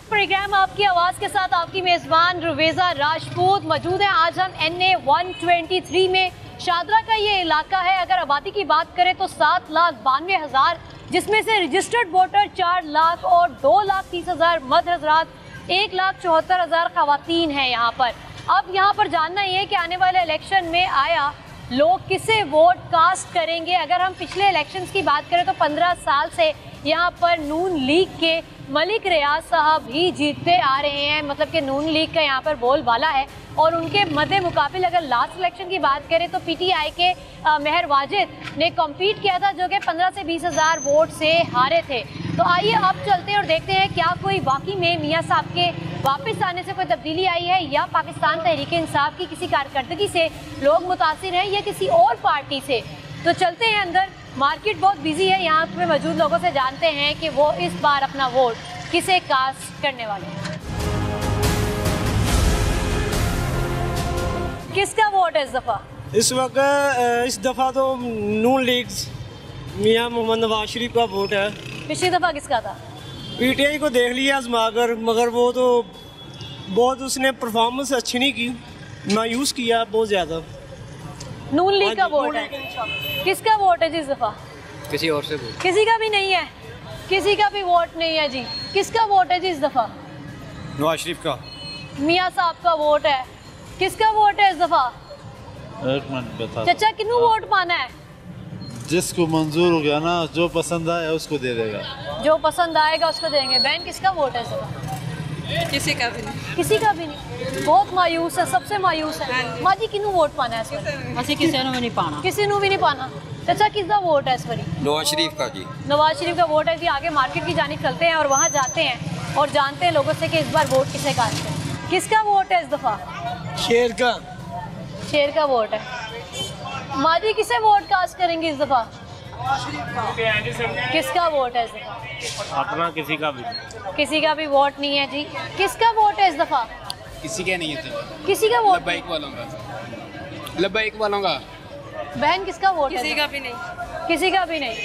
Programme आपकी आवाज़ के साथ आपकी मेज़बान रुवेज़ा राजपूत मौजूद है। आज हम NA 123 में शादरा का ये इलाका है। अगर आबादी की बात करें तो 7,92,000, जिसमें से रजिस्टर्ड वोटर 4 लाख और 2,30,000 मर्द हज़रात, 1,74,000 ख़वातीन हैं यहाँ पर। अब यहाँ पर जानना ये है कि आने वाले इलेक्शन में आया लोग किसे वोट कास्ट करेंगे। अगर हम पिछले इलेक्शंस की बात करें तो 15 साल से यहाँ पर नून लीग के मलिक रियाज साहब ही जीतते आ रहे हैं, मतलब कि नून लीग का यहाँ पर बोलबाला है। और उनके मद्दे मुकाबिल अगर लास्ट इलेक्शन की बात करें तो PTI के महर वाजिद ने कम्पीट किया था, जो कि 15 से 20 हज़ार वोट से हारे थे। तो आइए अब चलते हैं और देखते हैं क्या कोई वाकई में मियाँ साहब के वापस आने से कोई तब्दीली आई है, या पाकिस्तान तहरीक इंसाफ की किसी कारकर्दगी से लोग मुतासिर हैं, या किसी और पार्टी से। तो चलते हैं अंदर। मार्केट बहुत बिजी है, यहाँ पे मौजूद लोगों से जानते हैं कि वो इस बार अपना वोट किसे कास्ट करने वाले हैं। किसका वोट है इस दफ़ा? इस वक्त इस दफ़ा तो नून लीग मियाँ मोहम्मद नवाज शरीफ का वोट है। पिछली दफ़ा किसका था? PTI को देख लिया आजमाकर, मगर वो तो बहुत उसने परफॉर्मेंस अच्छी नहीं की, मायूस किया बहुत ज़्यादा। नून लीग का वोट है। किसका वोट है जी इस दफ़ा? किसी और से वोट? किसी का भी नहीं है, किसी का भी वोट नहीं है जी। किसका वोट है जी इस दफ़ा? नवाज शरीफ का। मियाँ साहब का वोट है। किसका वोट है इस दफ़ा? एक मिनट बता। चाचा किन्नू वोट पाना है? जिसको मंजूर हो गया ना, जो पसंद आए उसको दे देगा। जो पसंद आएगा उसको देंगे। बहन किसका वोट है इस दफ़ा? किसी का भी नहीं। किसी का भी नहीं। बहुत मायूस है, सबसे मायूस है। माँ जी किन्नू वोट पाना है इस बार? ਅਸੀਂ ਕਿਸੇ ਨੂੰ ਵੀ ਨਹੀਂ ਪਾਣਾ। किसी नू भी नहीं पाना। चाचा किसका वोट है इस बारी? नवाज शरीफ का जी। नवाज शरीफ का वोट है जी। आगे मार्केट की जानिब चलते हैं और वहाँ जाते हैं और जानते हैं लोगों से कि इस बार वोट किसे कास्ट है। किसका वोट है इस दफ़ा? शेर का। शेर का वोट है। माँ जी किसे वोट कास्ट करेंगे इस दफ़ा? किसका वोट है इस दफ़ा? अपना किसी का भी। किसी का भी वोट नहीं है जी। किसका वोट है इस दफ़ा? किसी का नहीं है। किसी का वोट? लब्बाइक वालों का। लब्बाइक वालों का। बहन किसका वोट है? किसी का भी नहीं। किसी का भी नहीं।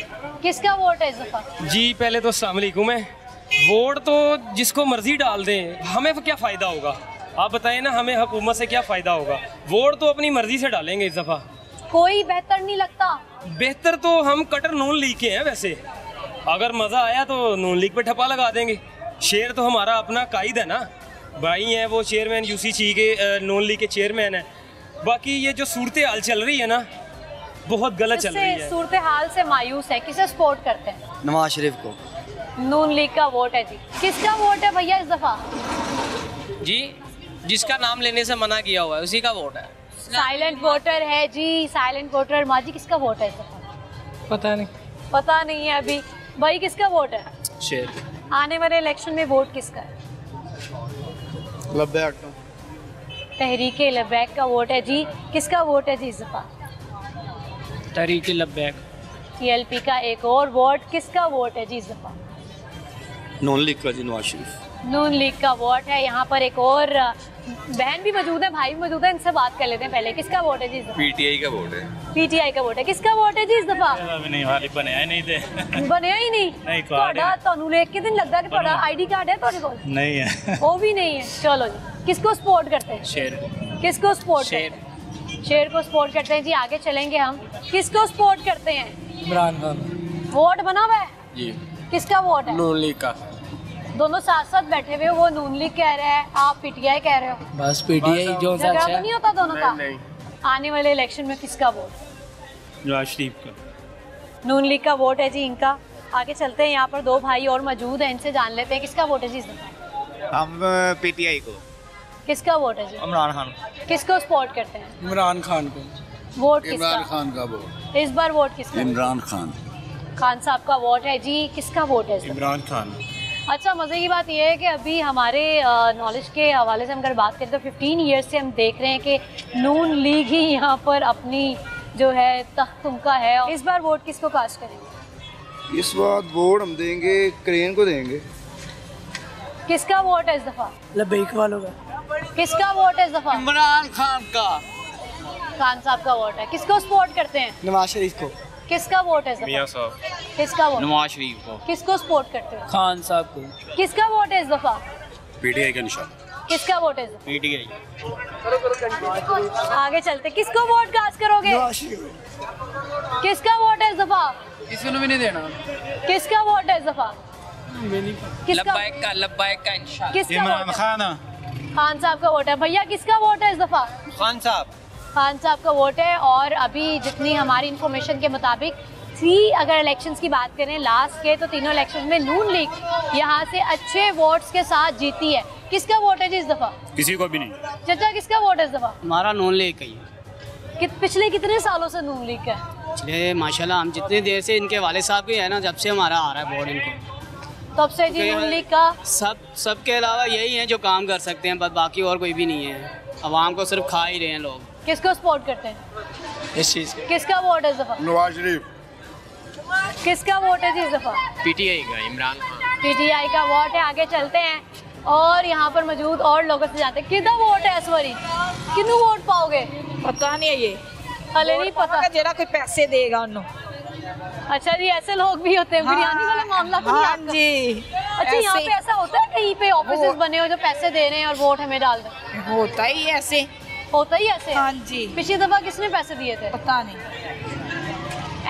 किसका वोट है इस दफ़ा? जी पहले तो अस्सलाम वालेकुम है। वोट तो जिसको मर्जी डाल दें, हमें क्या फ़ायदा होगा? आप बताएं ना, हमें हुकूमत से क्या फ़ायदा होगा? वोट तो अपनी मर्जी से डालेंगे इस दफ़ा। कोई बेहतर नहीं लगता? बेहतर तो हम कटर नून लीग के हैं। वैसे अगर मज़ा आया तो नून लीग पे ठप्पा लगा देंगे। शेर तो हमारा अपना कायद है ना, भाई हैं वो चेयरमैन UCC के नून लीग के चेयरमैन हैं। बाकी ये जो सूरत हाल चल रही है ना, बहुत गलत चल रही है। सूरत हाल से मायूस है। किसे सपोर्ट करते हैं? नवाज शरीफ को। नून लीग का वोट है जी। किसका वोट है भैया इस दफ़ा? जी जिसका नाम लेने से मना किया हुआ है उसी का वोट है। साइलेंट वोटर है जी, साइलेंट वोटर। माँ जी किसका वोट है इस दफ़ा? पता नहीं। पता नहीं है अभी। भाई किसका वोट है? शेर। आने वाले इलेक्शन में वोट किसका है? लब्बैक का। तहरीक लब्बैक का वोट है जी। किसका वोट है जी इस दफ़ा? तहरीक लब्बैक। TLP का एक और वोट। किसका वोट है जी इस दफ़ा? नून लीग का जी, नवाज शरीफ। नून लीग का वोट है। यहाँ पर एक और बहन भी मौजूद है, भाई भी मौजूद है, इनसे बात कर लेते हैं पहले। किसका वोट है जी इस दफ़ा? PTI का वोट है। PTI का वोट है। किसका वोट है जी इस दफ़ा? नहीं हाले बनया ही नहीं थे। बनया ही नहीं। नहीं, कार्ड है। ਤੁਹਾਨੂੰ देख के दिन लगता है कि ਤੁਹਾਡਾ ID कार्ड है ਤੁਹਾਡੇ ਕੋਲ? नहीं है। वो भी नहीं है। चलो जी, किसको सपोर्ट करते हैं? शेर। किसको सपोर्ट? शेर। शेर को सपोर्ट करते हैं जी। आगे चलेंगे हम। किसको सपोर्ट करते हैं? इमरान खान। वोट बना हुआ है जी। किसका वोट है? नून लीग का। दोनों साथ साथ बैठे हुए, वो नून लीग कह रहा है, आप PTI कह रहे हो। बस PTI जो सा झगड़ा अच्छा तो नहीं होता दोनों का? नहीं। आने वाले इलेक्शन में किसका वोट? नवाज शरीफ का। नून लीग का वोट है जी इनका। आगे चलते हैं। यहाँ पर दो भाई और मौजूद हैं, इनसे जान लेते हैं किसका वोट है जी इस दफ़ा? हम PTI को। किसका वोट है जी? इमरान खान। किसको सपोर्ट करते हैं? इमरान खान को। वोट किसका? खान का वोट। इस बार वोट किसका? इमरान खान। खान साहब का वोट है जी। किसका वोट है इस दफ़ा? इमरान खान। अच्छा, मज़े की बात यह है कि अभी हमारे नॉलेज के हवाले से हम अगर बात करें तो 15 ईयर्स से हम देख रहे हैं कि नून लीग ही यहाँ पर अपनी जो है तख्तुमका है। इस बार वोट किसको कास्ट करेंगे? इस बार वोट हम देंगे क्रेन को देंगे। किसका वोट है इस दफ़ा? लब्बैक वालों का। किसका वोट है इस दफ़ा? इमरान खान का। खान साहब का वोट है। किसको सपोर्ट करते हैं? नवाज शरीफ को। किसका वोट है इस दफ़ा? मियाँ साहब। किसका वोट? नवाज शरीफ को। किसको सपोर्ट करते हो? खान साहब को। किसका वोट है इस दफ़ा? पीटीआई का निशान। किसका वोट है? पीटीआई। आगे चलते, किसको वोट कास्ट करोगे? किसका वोट है इस दफा? किसी को भी नहीं देना। किसका वोट है इस दफा? लब्बाइक का इंशाल्लाह। किसका इमरान वोट है? खान। खान साहब का वोट है। भैया किसका वोट है इस दफा? खान साहब। खान साहब का वोट है। और अभी जितनी हमारी इंफॉर्मेशन के मुताबिक अगर इलेक्शंस की बात करें लास्ट के, तो तीनों इलेक्शंस में नून लीग यहाँ से अच्छे वोट्स के साथ जीती है। किसका वोट है जी इस दफा? किसी को भी नहीं। चाचा किसका वोट है इस दफा? हमारा नून लीग का ही है। पिछले कितने सालों से नून लीग का है? पिछले माशाल्लाह हम जितनी देर से इनके वाले साहब के है ना, जब से हमारा आ रहा है वोट इनको, तब से जी नून लीग का सबके अलावा यही है जो काम कर सकते हैं, बस बाकी और कोई भी नहीं है। आवाम को सिर्फ खा ही रहे हैं लोग। किसको सपोर्ट करते हैं इस चीज़ का? किसका वोट है इस दफा? नवाज शरीफ। किसका वोट है जी इस दफा? पीटीआई का इमरान खान। पीटीआई का वोट है। आगे चलते हैं और यहाँ पर मौजूद और लोगों से जाते हैं। कितना वोट है इस बारी? किन्नू वोट पाओगे? पता नहीं है ये, हले नहीं पता। जेड़ा कोई पैसे देगा उन्हों। अच्छा जी, ऐसे लोग भी होते हैं। बिरयानी वाला मामला तो नहीं हाँ आपका? जी। अच्छा, यहाँ पे ऐसा होता है कहीं पे ऑफिस बने हो जो पैसे दे रहे हैं और वोट हमें डाल दें? होता ही ऐसे। होता ही ऐसे? हाँ जी। पिछली दफा किसने पैसे दिए थे? पता नहीं।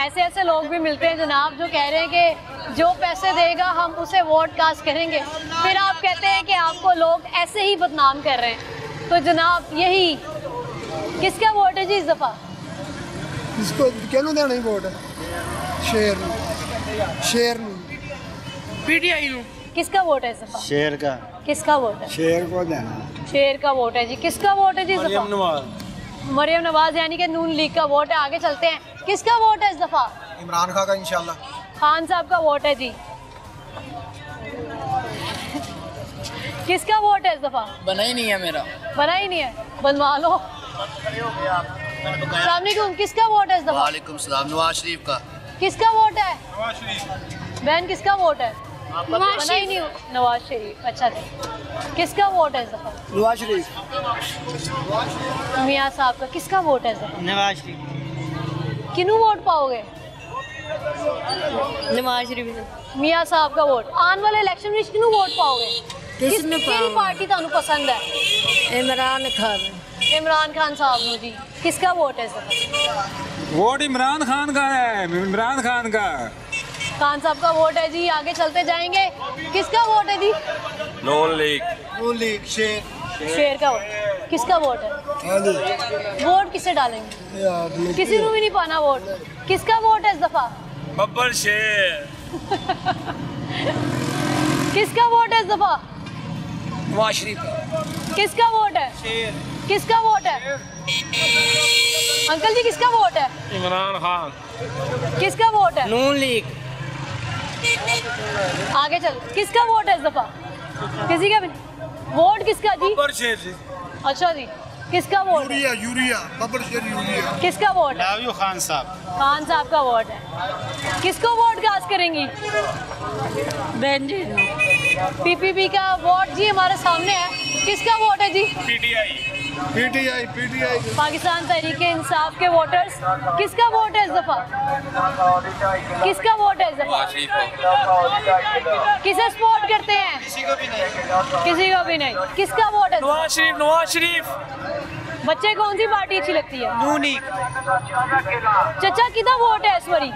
ऐसे ऐसे लोग भी मिलते हैं जनाब जो कह रहे हैं कि जो पैसे देगा हम उसे वोट कास्ट करेंगे। फिर आप कहते हैं कि आपको लोग ऐसे ही बदनाम कर रहे हैं। तो जनाब यही किसका वोट है जी इस दफा? इसको कहना देना ही वोट है शेर पीटीआई नु। किसका वोट है इस दफा? शेर का। किसका वोट है? शेर को देना। शेर का वोट है जी। किसका वोट है जी इस दफा? मरियम नवाज यानी कि नून लीग का वोट है। आगे चलते हैं, किसका वोट है इस दफा? इमरान खान का इंशाल्लाह। खान साहब का वोट है जी। किसका वोट है इस दफा? बना ही नहीं है मेरा। बना ही नहीं है, बनवा लो। अस्सलामुअलैकुम, किसका वोट है इस दफा? वालेकुम सलाम। नवाज शरीफ का। किसका वोट है? बहन किसका वोट है? बना ही नहीं। नवाज शरीफ। अच्छा जी, किसका वोट है इस दफा? नवाज शरीफ। मियाँ साहब का किसका वोट है इस दफा? नवाज शरीफ। किन्नू वोट पाओगे? नवाज शरीफ। मियाँ साहब का वोट। आने वाले इलेक्शन में किन्नू वोट पाओगे? किस पार्टी थानू पसंद है? इमरान खान। इमरान खान साहब नु जी। किसका वोट है इस दफा? वोट इमरान खान का है। इमरान खान का। खान साहब का वोट है जी। आगे चलते जाएंगे, किसका वोट है जी? नून लीग। शेर का वोट। किसका वोट है? वोट किसे डालेंगे? किसी को भी नहीं पाना वोट। किसका वोट है इस दफा? बब्बर शेर। किसका वोट है इस दफा? नवाज शरीफ। किसका वोट है? किसका वोट है? अंकल जी किसका वोट है? इमरान खान। किसका वोट है? नून लीग। आगे चल, किसका वोट है इस दफा? किसी का भी वोट? किसका जी? बब्बर शेर जी। अच्छा जी, किसका वोट है? यूरिया बब्बर शेर यूरिया। किसका वोट है? लावियो खान साहब। खान साहब का वोट है। किसको वोट कास्ट करेंगी? बहन जी। पीपीपी का वोट जी हमारे सामने है। किसका वोट है जी? पीटीआई। पाकिस्तान तहरीक इंसाफ के वोटर्स। किसका वोट है इस दफा? किसका वोट है इस दफा? किसे सपोर्ट करते हैं? किसी को भी नहीं। किसका वोट है? नवाज शरीफ। बच्चे कौन सी पार्टी अच्छी लगती है? नून लीग। चचा किदा वोट है इस बारी?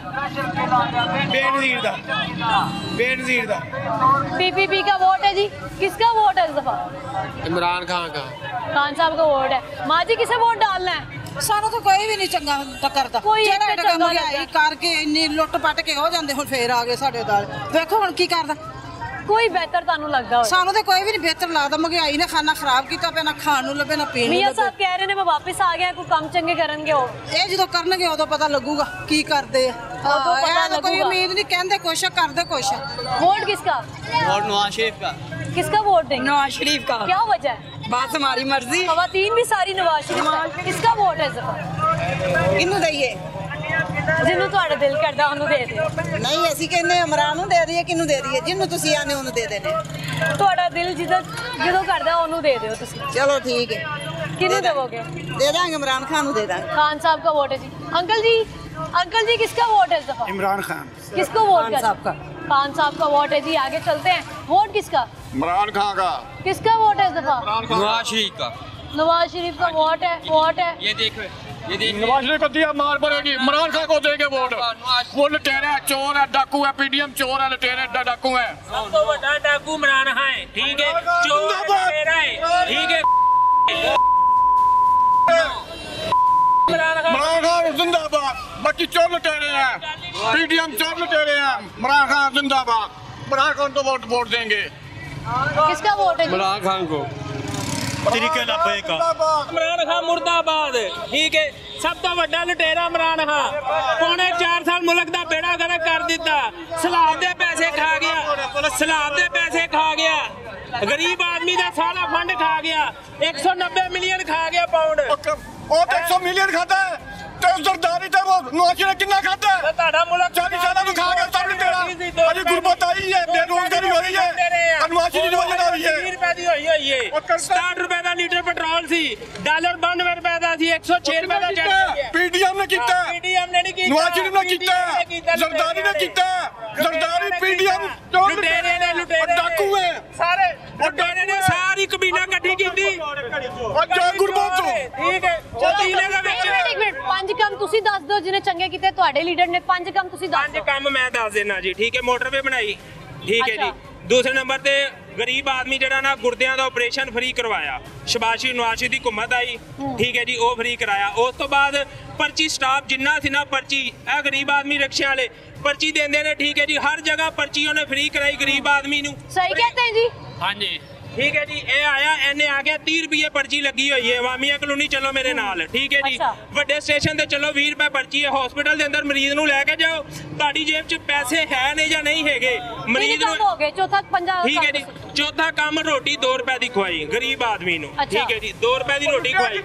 बेनजीर दा। पीपीपी का वोट है जी। किसका वोट है इस दफा? इमरान खान का। खान साहब का वोट है। माँ जी किसे वोट डालना है? ਸਾਨੂੰ ਤਾਂ ਕੋਈ ਵੀ ਨਹੀਂ ਚੰਗਾ ਟੱਕਰਦਾ ਕੋਈ ਜਿਹੜਾ ਇੱਕ ਟੱਕਰ ਚੰਗਾ ਮਹਿੰਗਾਈ ਕਰਕੇ ਇੰਨੀ ਲੁੱਟ ਪੱਟ ਕੇ ਹੋ ਜਾਂਦੇ ਹੁਣ ਫੇਰ ਆ ਗਏ ਸਾਡੇ ਨਾਲ ਵੇਖੋ ਹੁਣ ਕੀ ਕਰਦਾ ਕੋਈ ਬਿਹਤਰ ਤੁਹਾਨੂੰ ਲੱਗਦਾ ਹੋਵੇ? ਸਾਨੂੰ ਤਾਂ ਕੋਈ ਵੀ ਨਹੀਂ ਬਿਹਤਰ ਲੱਗਦਾ ਮਹਿੰਗਾਈ ਨੇ ਖਾਣਾ ਖਰਾਬ ਕੀਤਾ ਪਿਆ ਨਾ ਖਾਣ ਨੂੰ ਲੱਭੇ ਨਾ ਪੀਣ ਨੂੰ ਮੀਆਂ ਲੱਭੇ ਸਾਹਿਬ ਕਹਿ ਰਹੇ ਨੇ ਮੈਂ ਵਾਪਸ ਆ ਗਿਆ ਕੋਈ ਕੰਮ ਚੰਗੇ ਕਰਨਗੇ ਉਹ ਇਹ ਜਦੋਂ ਕਰਨਗੇ ਉਦੋਂ ਪਤਾ ਲੱਗੂਗਾ ਕੀ ਕਰਦੇ ਆ ਉਦੋਂ ਪਤਾ ਇਹ ਤਾਂ ਕੋਈ ਲੱਗੂਗਾ। ਉਮੀਦ ਨਹੀਂ ਕਹਿੰਦੇ ਕੁਛ ਕਰਦੇ ਕੁਛ वोट किसका? वोट नवाज शरीफ का। किसका वोट देंगे? नवाज शरीफ का क्या वजह है? बस हमारी मर्जी खवातीन भी सारी नवाज शरीफ का। किसका वोट है इस दफा? ਇਹਨੂੰ ਦਈਏ ਜਿਹਨੂੰ ਤੁਹਾਡਾ ਦਿਲ ਕਰਦਾ ਉਹਨੂੰ ਦੇ ਦਿਓ। ਨਹੀਂ ਅਸੀਂ ਕਹਿੰਦੇ ਇਮਰਾਨ ਨੂੰ ਦੇ ਦਈਏ ਕਿਹਨੂੰ ਦੇ ਦਈਏ ਜਿਹਨੂੰ ਤੁਸੀਂ ਆਨੇ ਉਹਨੂੰ ਦੇ ਦੇਣੇ ਤੁਹਾਡਾ ਦਿਲ ਜਦੋਂ ਕਰਦਾ ਉਹਨੂੰ ਦੇ ਦਿਓ ਤੁਸੀਂ। ਚਲੋ ਠੀਕ ਹੈ ਕਿਹਨੂੰ ਦੇਵੋਗੇ? दे देंगे इमरान खान को दे देंगे खान साहब का वोट है जी। अंकल जी किसका वोट है इस दफा? इमरान खान। किसको वोट खान साहब का। खान साहब का वोट है जी। आगे चलते हैं, वोट किसका? इमरान खान का। किसका वोट है इस दफा? नवाज शरीफ का। नवाज शरीफ का वोट है। ये देखो, ये देखो। नवाज शरीफ को दिया मार पड़ेगी, इमरान खान को देंगे वोट। वो लुटेरा है, चोर है, डाकू है, पीडीएम चोर है, लुटेरे डाकू है। सब तो बड़ा डाकू इमरान खान है, ठीक है, चोर लुटेरा है, ठीक है। इमरान खान जिंदाबाद, बाकी चोर लुटेरे हैं, पीडीएम चोर लुटेरे हैं। इमरान खान जिंदाबाद, इमरान खान को वोट देंगे। किसका वोट है? इमरान खान को। तरीके लब्बे का इमरान खान मुर्दाबाद, ठीक है। सब तो बड़ा लुटेरा इमरान खान, पौने 4 साल मुल्क का बेड़ा गर्क कर दिता। सलाब के पैसे खा गया, सलाब के पैसे खा गया, गरीब आदमी का सारा फंड खा गया, 190 मिलियन खा गया पाउंड। और 100 मिलियन खाता है, तो जरदारी थे वो नवाज शरीफ कितना खाता है? 40 साल खा गया सब लुटेरा। अभी गुरबत आई है, बेरोजगारी हो रही है, नवाज शरीफ की वजह हो रही है। 60 रुपए का लीटर पेट्रोल सी, डॉलर 92 रुपए का सी, 106 रुपए का चढ़ गया। पीडीएम ने किया, पीडीएम ने नहीं किया, नवाज शरीफ ने किया, जरदारी ने किया। जरदारी पीडीएम लुटेरे ने, लुटेरे डाकू है सारे, लुटेरे ने सारी कबीना इकट्ठी की थी। और गुरबत ठीक है, चौथीले का एक मिनट, 5 ਕੰਮ ਤੁਸੀਂ ਦੱਸ ਦਿਓ ਜਿਹਨੇ ਚੰਗੇ ਕੀਤੇ ਤੁਹਾਡੇ ਲੀਡਰ ਨੇ। 5 ਕੰਮ ਤੁਸੀਂ ਦੱਸ ਦਿਓ। 5 ਕੰਮ मैं दस देना जी, ठीक है। मोटरवे बनाई, ठीक है जी। दूसरे नंबर ते गरीब आदमी जरा ना गुर्दियां दा ऑपरेशन फ्री करवाया। शबाशी नवाशी दी हुकूमत आई, ठीक है जी, वो फ्री कराया। उस तो बाद पर्ची स्टाफ जिन्ना सी ना पर्ची, ए गरीब आदमी रिक्शे वाले पर्ची देंदे ने, ठीक है जी। हर जगह पर्ची उन्हें फ्री कराई गरीब आदमी नू। सही कहते हैं जी। हाँ जी, ठीक है जी। ये आया इन्हें आ गया 30 रुपये पर्ची लगी हुई है। वामिया कलोनी चलो मेरे नाल, ठीक है जी। ਵੱਡੇ स्टेशन ਤੇ चलो 20 रुपए पर्ची है। हॉस्पिटल ਦੇ ਅੰਦਰ ਮਰੀਜ਼ ਨੂੰ ਲੈ ਕੇ ਜਾਓ, ਤੁਹਾਡੀ ਜੇਬ 'ਚ ਪੈਸੇ ਹੈ ਨੇ ਜਾਂ ਨਹੀਂ ਹੈਗੇ। ਮਰੀਜ਼ ਨੂੰ ਹੋ ਗਏ ਚੌਥਾ ਪੰਜਾ, ठीक है जी। चौथा काम रोटी 2 रुपए की खुआई गरीब आदमी नू, ठीक है जी। 2 रुपए की रोटी खुआई।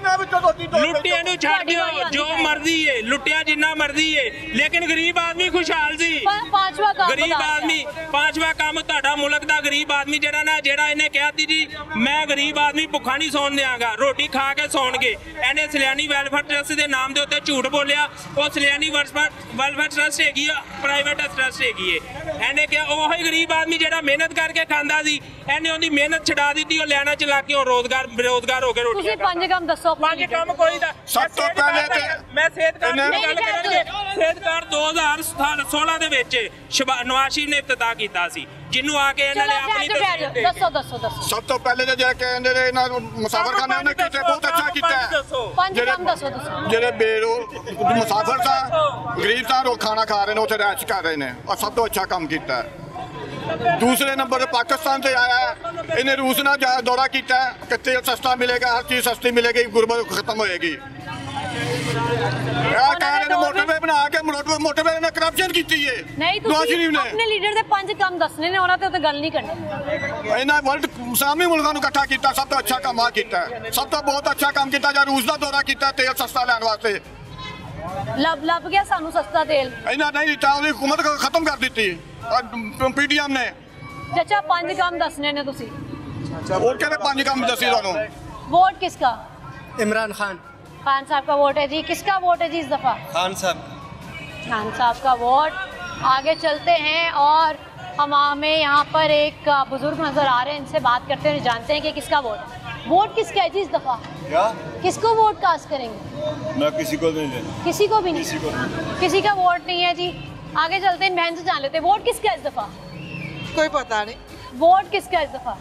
लुटिया नू छੱਡ दियो, जो मर्जी है लुटिया जिन्ना मर्जी है, लेकिन गरीब आदमी खुशहाल सी। पांचवा काम गरीब आदमी, 5वां काम ਤੁਹਾਡਾ ਮੁਲਕ ਦਾ ਗਰੀਬ ਆਦਮੀ ਜਿਹੜਾ ਨਾ, ਜਿਹੜਾ ਇਹਨੇ ਕਿਹਾ ਸੀ ਜੀ ਮੈਂ ਗਰੀਬ ਆਦਮੀ ਭੁੱਖਾ ਨਹੀਂ ਸੌਣ ਦਿਆਂਗਾ, ਰੋਟੀ ਖਾ ਕੇ ਸੌਣਗੇ। ਇਹਨੇ ਸਲਿਆਣੀ ਵੈਲਫੇਅਰ ਟਰਸਟ ਦੇ ਨਾਮ ਦੇ ਉੱਤੇ ਝੂਠ ਬੋਲਿਆ। ਉਹ ਸਲਿਆਣੀ ਵੈਲਫੇਅਰ ਟਰਸਟ ਹੈਗੀ ਆ, ਪ੍ਰਾਈਵੇਟ ਟਰਸਟ ਹੈਗੀ ਹੈ। ਇਹਨੇ ਕਿਹਾ ਉਹ ਹੀ ਗਰੀਬ ਆਦਮੀ ਜਿਹੜਾ ਮਿਹਨਤ ਕਰਕੇ ਖਾਂਦਾ ਸੀ, ਇਹਨੇ ਉਹਦੀ ਮਿਹਨਤ ਛਡਾ ਦਿੱਤੀ। ਉਹ ਲੈਣਾ ਚਲਾ ਕੇ ਉਹ ਰੋਜ਼ਗਾਰ ਬੇਰੋਜ਼ਗਾਰ ਹੋ ਕੇ ਰੋਟੀ। ਤੁਸੀਂ 5 ਕੰਮ ਦੱਸੋ। 5 ਕੰਮ ਕੋਈ ਦਾ। ਸਭ ਤੋਂ ਪਹਿਲੇ ਮੈਂ ਸਿਹਤ ਕਾਰਡ ਦੀ ਗੱਲ ਕਰਾਂਗੇ। ਸਿਹਤ ਕਾਰਡ 2016 ਦੇ ਵਿੱਚ ਨਵਾਜ਼ ਸ਼ਰੀਫ ਨੇ ਇਫਤਤਾਹ ਕੀਤਾ ਸੀ, ਜਿਹਨੂੰ ਆ ਕੇ ਇਹਨਾਂ ਨੇ ਆਪਣੀ ਦੱਸੋ। ਸਭ ਤੋਂ ਪਹਿਲੇ ਤਾਂ ਜਿਹੜਾ ਕਹਿੰਦੇ ਨੇ ਇਹਨਾਂ ਮੁਸਾਫਰ ਖਾਨੇ ਉਹਨੇ ਕੀਤੇ, ਬਹੁਤ ਅੱਛਾ ਕੀਤਾ। 5 ਕੰਮ ਦੱਸੋ ਤੁਸੀਂ। ਜਿਹੜੇ ਮੁਸਾਫਰ ਸਾ ਗਰੀਬ ਸਾ ਉਹ ਖਾਣਾ ਖਾ ਰਹੇ ਨੇ, ਉੱਥੇ ਰਹਿਸ਼ ਕਰ ਰਹੇ ਨੇ, ਔਰ ਸਭ ਤੋਂ ਅੱਛਾ ਕੰਮ ਕੀਤਾ। दूसरे नंबर पर पाकिस्तान से आया है, इन्हें रूस ना दौरा किया कि तेल सस्ता मिलेगा, हर चीज सस्ती मिलेगी, गुर्बत खत्म होएगी। मोटरवे बना के मोटरवे ने करप्शन की है। नहीं ਤੁਸੀਂ ਆਪਣੇ ਲੀਡਰ ਦੇ 5 ਕੰਮ ਦੱਸਣੇ ਨੇ, ਉਹਨਾਂ ਤੇ ਤਾਂ ਗੱਲ ਨਹੀਂ ਕਰਨੀ। ਇਹਨਾਂ ਵਰਲਡ ਸਾਮੀ ਮੁਲਕਾਂ ਨੂੰ ਇਕੱਠਾ ਕੀਤਾ, ਸਭ ਤੋਂ ਅੱਛਾ ਕੰਮ ਆ ਕੀਤਾ। ਸਭ ਤੋਂ ਬਹੁਤ ਅੱਛਾ ਕੰਮ ਕੀਤਾ ਜਾਂ ਰੂਸ ਦਾ ਦੌਰਾ ਕੀਤਾ ਤੇਲ ਸਸਤਾ ਲੈਣ ਵਾਸਤੇ। ਲੱਭ ਗਿਆ ਸਾਨੂੰ ਸਸਤਾ ਤੇਲ। ਇਹਨਾਂ ਨਹੀਂ ਦਿੱਤਾ, ਉਹਦੀ ਹੁਕੂਮਤ ਖਤਮ ਕਰ ਦਿੱਤੀ पीडीएम ने। चाचा 5 काम दसने ने तुसी। और कहते 5 काम दसी ਤੁਹਾਨੂੰ। वोट किसका? इमरान खान। खान साहब का वोट है जी। किसका वोट है जी इस दफा? खान साहब। खान साहब का वोट। आगे चलते हैं और हमें यहाँ पर एक बुजुर्ग नजर आ रहे हैं, इनसे बात करते हैं, जानते हैं कि किसका वोट किसका है जी इस दफा? क्या किसको वोट कास्ट करेंगे? मैं किसी को नहीं देना। किसी को भी नहीं? किसी का वोट नहीं है जी। आगे चलते हैं, बहन से जान लेते हैं, वोट किसका इस दफा? कोई पता नहीं। वोट किसका इस दफा?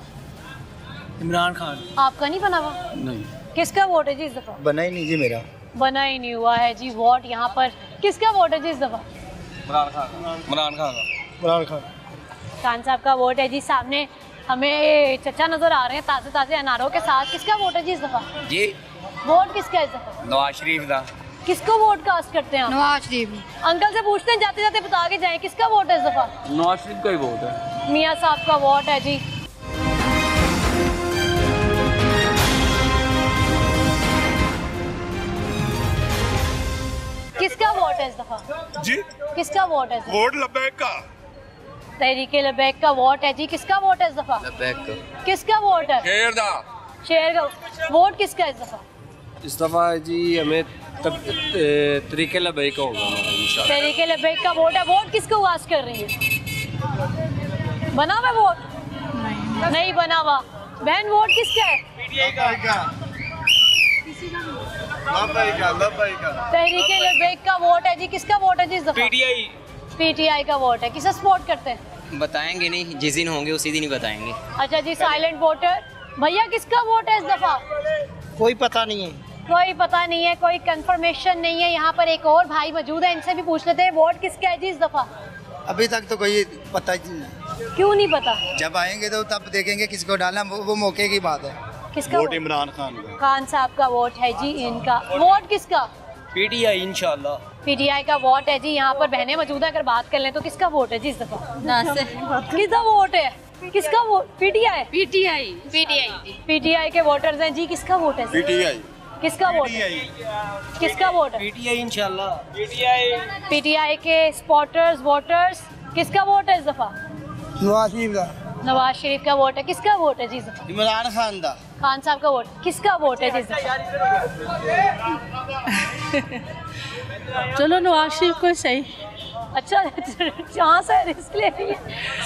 इमरान खान। आपका नहीं बना हुआ? नहीं। किसका वोट है जी इस दफा? बना ही नहीं जी मेरा। बना ही नहीं हुआ है जी वोट यहाँ पर। किसका वोट है जी इस दफा? इमरान खान। इमरान खान। इमरान खान। खान साहब का वोट है जी। सामने हमें चचा नजर आ रहे हैं ताजे ताजे अनारों के साथ। किसका वोट है जी इस दफा? जी वोट किसका इस दफा? नवाज शरीफ का। किसको वोट कास्ट करते हैं आप? नवाज शरीफ। अंकल से पूछते हैं, जाते जाते बता के जाए किसका वोट है इस दफा? नवाज शरीफ का ही वोट है। मियाँ साहब का वोट है जी। किसका वोट है इस दफा जी? किसका वोट है? वोट लब्बैक का। तहरीके लब्बैक का वोट है जी। किसका वोट है इस दफा? लब्बैक का। किसका वोट है? शेर का वोट किसका है इस दफा? इस दफा जी हमें तरीके लब्बैक का होगा हमारा इंशाल्लाह। तहरीके लब्बैक का वोट है। वोट किसको कास्ट कर रही है? बना हुआ वोट? नहीं बना हुआ। बहन वोट किसका है? तहरीक लब्बैक का वोट है जी। किसका वोट है जी इस दफा? पीटीआई का वोट है। किसे सपोर्ट करते हैं? बताएंगे नहीं, जिस दिन होंगे उसी दिन ही बताएंगे। अच्छा जी, साइलेंट वोटर। भैया किसका वोट है इस दफा? कोई पता नहीं है। कोई पता नहीं है, कोई कंफर्मेशन नहीं है। यहाँ पर एक और भाई मौजूद है, इनसे भी पूछ लेते हैं वोट किसका है जी इस दफा? अभी तक तो कोई पता ही नहीं। क्यों नहीं पता? जब आएंगे तो तब देखेंगे किसको डालना, वो मौके की बात है। किसका वोट? इमरान खान का। खान साहब का वोट है जी इनका। वोट किसका? पीटीआई इंशाल्लाह। पीटीआई का वोट है जी। यहाँ पर बहनें मौजूद है, अगर बात कर लें तो किसका वोट है जी इस दफा? किसका वोट है? किसका वोट? पीटीआई। पीटीआई के वोटर्स हैं जी। किसका वोट है? पीटीआई। किसका वोट है? किसका वोट है? पीटीआई इंशाल्लाह। पीटीआई के सपोर्टर्स वोटर्स, किसका वोट है इस दफा? नवाज शरीफ का। नवाज शरीफ का वोट है। किसका वोट है जी इस दफा? इमरान खान का। खान साहब का वोट। किसका वोट है जी इस दफा? चलो नवाज शरीफ को सही। अच्छा, जहाँ से रिस्क ले रही है,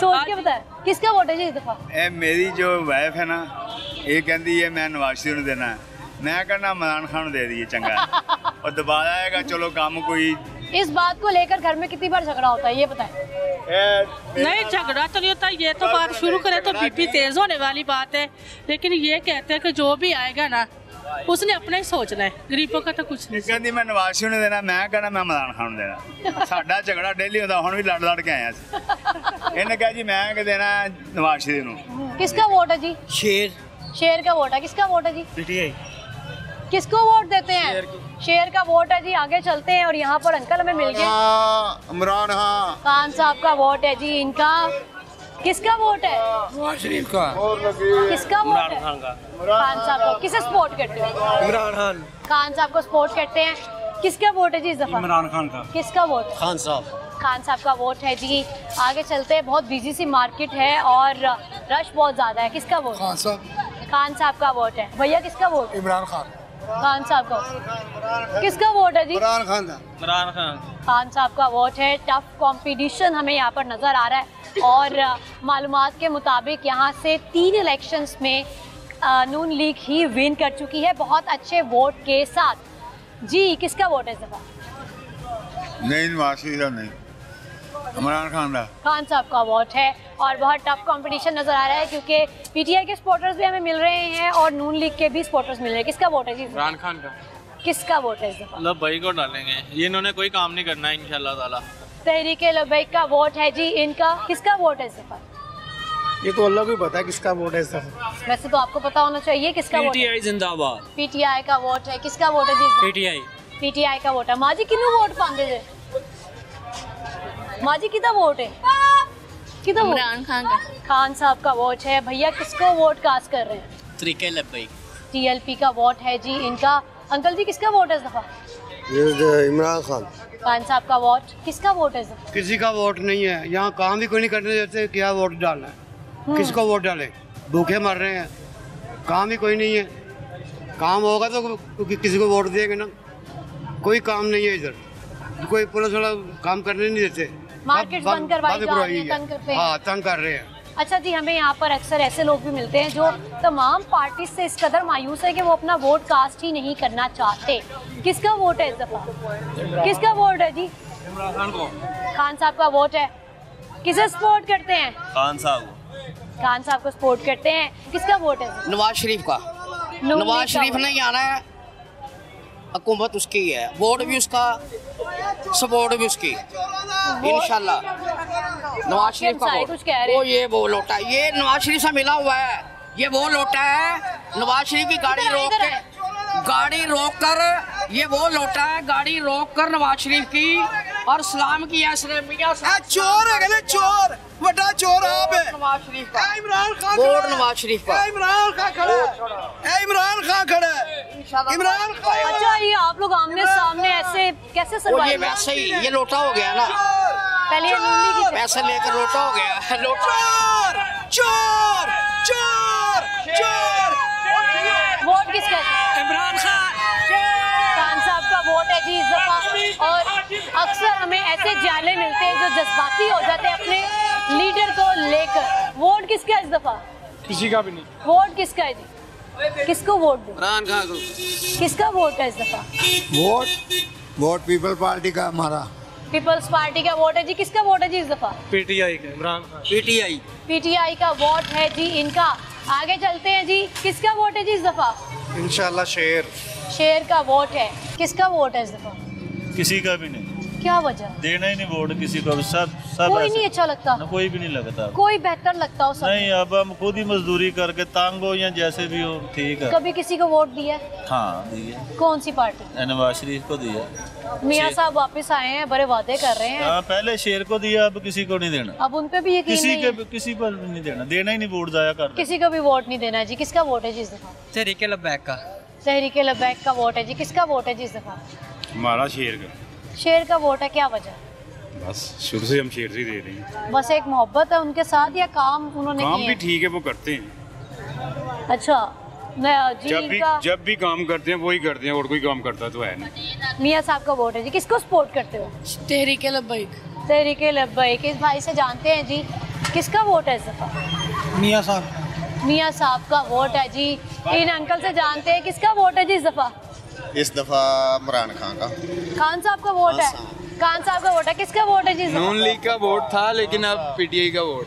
सोच के बताया। किसका वोट है जी इस दफा? मेरी जो वाइफ है ना, ये कहती है मैं नवाज शरीफ को देना है, मैं कहना इमरान खान दे दिए चंगा और दोबारा आएगा चलो काम कोई। इस बात को लेकर घर में कितनी बार झगड़ा होता है ये बताएं? नहीं, झगड़ा तो नहीं होता। ये तो बात शुरू करे तो बीपी तेज होने वाली बात है, लेकिन ये कहते हैं कि जो भी आएगा ना उसने अपना ही सोचना है, गरीबों का तो कुछ नहीं। कहती मैं नवाज शरीफ को देना, मैं कहना मैं इमरान खान देना। साडा झगड़ा डेली होता, हुण भी लड़ के आया सी। इन्हें कहा जी मैं देना नवाज शरीफ को। किसका वोट है जी? शेर का वोट है। किसका वोट है जी? पीटीआई। किसको वोट देते हैं? शेर का वोट है जी। आगे चलते हैं और यहाँ पर अंकल हमें मिल गए। इमरान खान साहब का वोट है जी इनका। किसका वोट है? नवाज शरीफ का। किसका वोट है? खान साहब को। किसे सपोर्ट करते हो? इमरान खान। खान साहब को सपोर्ट करते हैं। किसका वोट है जी इस दफा? इमरान खान का। किसका वोट? खान साहब। खान साहब का वोट है जी। आगे चलते हैं, बहुत बिजी सी मार्केट है और रश बहुत ज्यादा है। किसका वोट? खान साहब। खान साहब का वोट है। भैया किसका वोट? इमरान खान। खान साहब का। किसका वोट है जी? इमरान खान का। इमरान खान। खान साहब का वोट है। टफ कंपटीशन हमें यहाँ पर नज़र आ रहा है और मालूमात के मुताबिक यहाँ से 3 इलेक्शंस में नून लीग ही विन कर चुकी है बहुत अच्छे वोट के साथ। जी किसका वोट है इस दफा? नहीं नवाज शरीफ नहीं, इमरान खान का। खान साहब का वोट है और बहुत टफ कंपटीशन नजर आ रहा है क्योंकि पीटीआई के सपोर्टर्स भी हमें मिल रहे हैं और नून लीग के भी सपोर्टर्स मिल रहे हैं। किसका वोट है जी? इमरान खान का। किसका वोट है इस दफा? लब्बैक को डालेंगे, ये इन्होंने कोई काम नहीं करना है इंशाल्लाह ताला। तहरीक लब्बैक का वोट है जी इनका। किसका वोट है इस दफा? ये तो अल्लाह को ही पता है किसका वोट है इस दफा। वैसे तो आपको पता होना चाहिए किसका वोट है। पीटीआई जिंदाबाद। पीटीआई का वोट है। किसका वोट है जी? पीटीआई। पीटीआई का वोट है। माजी किन्नू वोट पांदे जे? माजी किदा वोट है? किदा वोट? इमरान खान का। खान साहब का वोट है। भैया किसको वोट कास्ट कर रहे हैं? तरीके लब्बैक। टीएलपी का वोट है जी इनका। अंकल जी किसका वोट है इस दफा? इमरान खान। खान साहब का वोट। किसका वोट है इस दफा? किसी का वोट नहीं है, यहाँ काम भी कोई नहीं करने देते, क्या वोट डालना है? किसको वोट डाले? भूखे मर रहे हैं, काम ही कोई नहीं है। काम होगा तो किसी को वोट देंगे ना। कोई काम नहीं है इधर, कोई पुलिस वाला काम करने नहीं देते। मार्केट बंद करवाई जा रही है, तंग करते हैं। हाँ, तंग कर रहे हैं। अच्छा जी, हमें यहाँ पर अक्सर ऐसे लोग भी मिलते हैं जो तमाम पार्टी से इस कदर मायूस है कि वो अपना वोट कास्ट ही नहीं करना चाहते। किसका वोट है इस दफा? किसका वोट है जी? इमरान खान को। खान साहब का वोट है। किसे सपोर्ट करते हैं? खान साहब। खान साहब को सपोर्ट करते हैं। किसका वोट है? नवाज शरीफ का। नवाज शरीफ नहीं आना है, हुकूमत उसकी है, वोट भी उसका, सपोर्ट भी उसकी इंशाल्लाह। नवाज शरीफ का कुछ कह रहे हैं। ये वो लोटा, ये नवाज शरीफ से मिला हुआ है, ये वो लोटा है। नवाज शरीफ की गाड़ी रोक कर ये वो लोटा है, गाड़ी रोक कर नवाज शरीफ की और सलाम किया चोर है, चोर बड़ा चोर आप है। नवाज शरीफ का इमरान खान, वोट नवाज शरीफ का। इमरान खान खड़ा है, इमरान खान खड़ा है, इमरान खान। अच्छा, ये आप लोग आमने सामने ऐसे कैसे ये सरवाइव? वैसे ही ये लोटा हो गया ना, पहले ये नूनी की पैसे लेकर लोटा हो गया। चोर चोर चोर चोर। वोट किसका है? इमरान खान। खान साहब का वोट है जी इस दफा। और अक्सर हमें ऐसे जाले मिलते हैं जो जज्बाती हो जाते हैं अपने लीडर को लेकर। वोट किसका इस दफा? किसी का भी नहीं। वोट किसका है जी? किसको वोट दो? इमरान खान को। किसका वोट है इस दफा? वोट पीपल पार्टी का हमारा। पीपल्स पार्टी का वोट है जी। किसका वोट है जी इस दफा? पीटीआई का इमरान खान। पीटीआई। पीटीआई का वोट है जी इनका। आगे चलते हैं जी। किसका वोट है जी इस दफा? इंशाल्लाह शेर। शेर का वोट है। किसका वोट है इस दफा? किसी का भी नहीं। क्या वजह? देना ही नहीं वोट किसी को भी। सब कोई नहीं अच्छा लगता? कोई भी नहीं लगता। कोई बेहतर लगता हो? सब नहीं, अब हम खुद ही मजदूरी करके तंग हो या जैसे भी हो, ठीक है। कभी किसी को वोट दिया? हाँ दिया। कौन सी पार्टी? नवाज शरीफ को दिया। मियाँ साहब वापस आए हैं, बड़े वादे कर रहे हैं। हाँ, पहले शेर को दिया, अब किसी को नहीं देना। अब उन पे भी यकीन नहीं है? किसी पर भी नहीं देना। देना ही नहीं, वोट जाया कर। किसी को भी वोट नहीं देना जी। किसका वोट है जी इस दफा? तहरीके लब्बैक का। तहरीके लब्बैक का वोट है जी। किसका वोट है जी इस दफा? हमारा शेर का। शेर का वोट है। क्या वजह? बस शुरू से हम शेर से ही दे रहे हैं। बस एक मोहब्बत है उनके साथ या काम उन्होंने काम किए भी हैं? ठीक है, वो करते हैं। अच्छा जी। जब भी काम करते हैं वही करते हैं, और कोई काम करता तो है नहीं। मियाँ साहब का वोट है जी। किसको सपोर्ट करते हो? तहरीके लब्बैक। तहरीके लब्बैक। इस भाई से जानते हैं जी किसका वोट है इस दफा? मियाँ साहब। मियाँ साहब का वोट है जी। इन अंकल से जानते हैं किसका वोट है जी इस दफा? इस दफा इमरान खान का। खान साहब का वोट है। खान साहब का वोट है। किसका वोट है जी इस दफा? नून लीग का वोट था, लेकिन अब पीटीआई का वोट।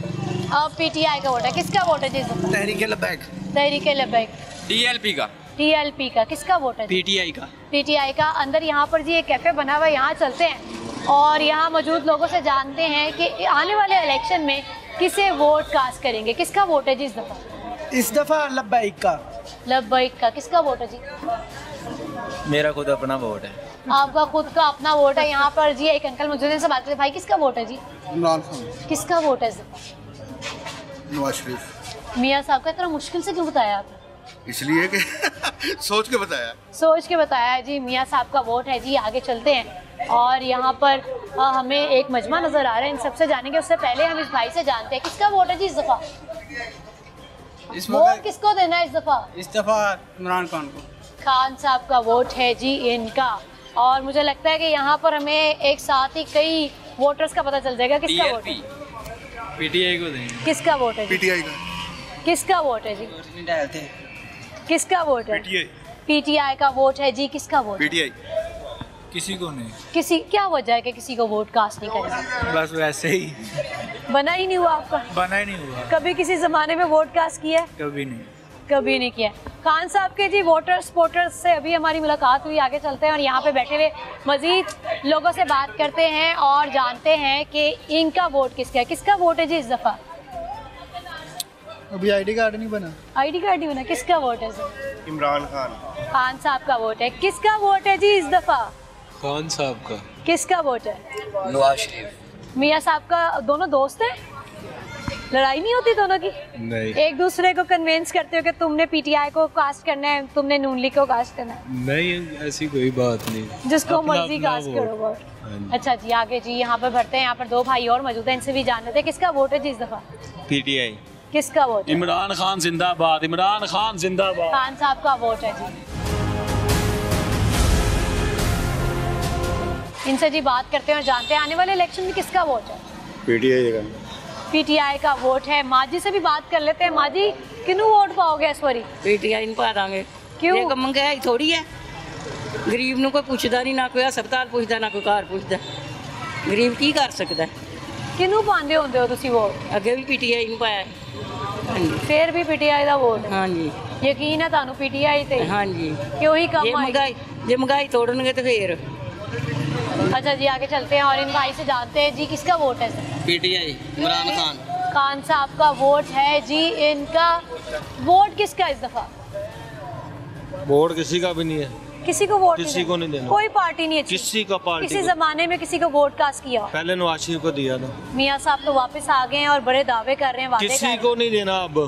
अब पीटीआई का वोट है। किसका वोट है जी इस दफा? तहरीके लब्बैक। तहरीके लब्बैक। टीएलपी का। टीएलपी का। किसका वोट है? पीटीआई का। पीटीआई का। अंदर यहाँ पर जी एक कैफे बना हुआ है, यहाँ चलते हैं और यहाँ मौजूद लोगों से जानते हैं कि आने वाले इलेक्शन में किसे वोट कास्ट करेंगे। किसका वोट है जी इस दफा? इस दफा लब्बैक का। लब्बैक का। किसका वोट है जी? मेरा खुद अपना वोट है। आपका खुद का अपना वोट है। यहाँ पर जी एक अंकल मौजूद है, से बात करते हैं। भाई किसका वोट है जी? इमरान खान। किसका वोट है इस दफा? नवाज शरीफ। मियाँ साहब का इतना मुश्किल से क्यों बताया आपने? इसलिए कि सोच के बताया। सोच के बताया है जी। मियाँ साहब का वोट है जी। आगे चलते हैं और यहाँ पर हमें एक मजमा नजर आ रहा है, इन सबसे जानेंगे। उससे पहले हम इस भाई से जानते हैं किसका वोट है जी इस दफा? वोट किसको देना है इस दफा? इस दफा इमरान खान को। खान साहब का वोट है जी इनका। और मुझे लगता है कि यहाँ पर हमें एक साथ ही कई वोटर्स का पता चल जाएगा किसका वोट है। पीटीआई को देंगे। किसका वोट है? पीटीआई का। किसका वोट है जी? डालते। किसका वोट है? पीटीआई का वोट है जी। किसका वोट? पीटीआई। किसी को नहीं। किसी क्या वजह है कि किसी को वोट कास्ट नहीं करेंगे? बस वैसे ही। बना ही नहीं हुआ आपका? बना ही नहीं हुआ। कभी किसी जमाने में वोट कास्ट किया है? कभी नहीं। कभी नहीं किया। खान साहब के जी वोटर्स सपोर्टर्स से अभी हमारी मुलाकात हुई। आगे चलते हैं और यहाँ पे बैठे हुए मजीद लोगों से बात करते हैं और जानते हैं कि इनका वोट किसका है। किसका वोट है जी इस दफा? अभी आईडी कार्ड नहीं बना। आईडी कार्ड नहीं बना। किसका वोट है जी? इमरान खान। खान साहब का वोट है। किसका वोट है जी इस दफा? खान साहब का। किसका वोट है? नवाज शरीफ। मियाँ साहब का। दोनों दोस्त हैं? लड़ाई नहीं होती दोनों की? नहीं। एक दूसरे को कन्विंस करते हो कि तुमने पीटीआई को कास्ट करना है, तुमने नून लीग को कास्ट करना है? नहीं, ऐसी कोई बात नहीं। जिसको मर्जी कास्ट करो वोट। अच्छा जी। आगे जी यहाँ पर बढ़ते हैं। यहाँ पर दो भाई और मौजूद हैं, इनसे भी जान लेते हैं किसका वोट है जी इस दफा? पीटीआई। किसका वोट? इमरान खान जिंदाबाद। इमरान खान जिंदाबाद। खान साहब का वोट है जी। इनसे जी बात करते हैं और जानते हैं आने वाले इलेक्शन में किसका वोट है? पीटीआई का। पीटीआई का वोट है। माजी से भी बात कर लेते हैं। माजी किन्नू वोट पाओगे इस बारी? पीटीआई पा देंगे। क्यों? ये महंगाई थोड़ी है। गरीब ਨੂੰ ਕੋਈ ਪੁੱਛਦਾ ਨਹੀਂ, ਨਾ ਕੋਈ ਹਸਪਤਾਲ ਪੁੱਛਦਾ, ਨਾ ਕੋਈ ਘਰ ਪੁੱਛਦਾ। ਗਰੀਬ ਕੀ ਕਰ ਸਕਦਾ? ਕਿਹਨੂੰ ਪਾਉਂਦੇ ਹੁੰਦੇ ਹੋ ਤੁਸੀਂ ਵੋਟ? ਅੱਗੇ ਵੀ ਪੀਟੀਆਈ ਨੂੰ ਪਾਇਆ। ਹਾਂਜੀ। ਫੇਰ ਵੀ ਪੀਟੀਆਈ ਦਾ ਵੋਟ? ਹਾਂਜੀ। ਯਕੀਨ ਹੈ ਤੁਹਾਨੂੰ ਪੀਟੀਆਈ ਤੇ? ਹਾਂਜੀ। ਕਿ ਉਹੀ ਕੰਮ ਆਏਗੀ? ਜੇ ਮਹਿੰਗਾਈ ਤੋੜਨਗੇ ਤੇ ਫੇਰ। अच्छा जी। आगे चलते हैं और इन भाई से जानते हैं जी किसका वोट है? पीटीआई। इमरान खान। खान साहब का वोट है जी इनका। वोट किसका इस दफा? वोट किसी का भी नहीं है। किसी को वोट किसी को नहीं देना। कोई पार्टी नहीं अच्छी? किसी का पार्टी किसी जमाने में किसी को वोट कास्ट किया? पहले नवाज शरीफ को दिया था। मियाँ साहब तो वापस आ गए हैं और बड़े दावे कर रहे हैं, वादे किसी को नहीं देना। अब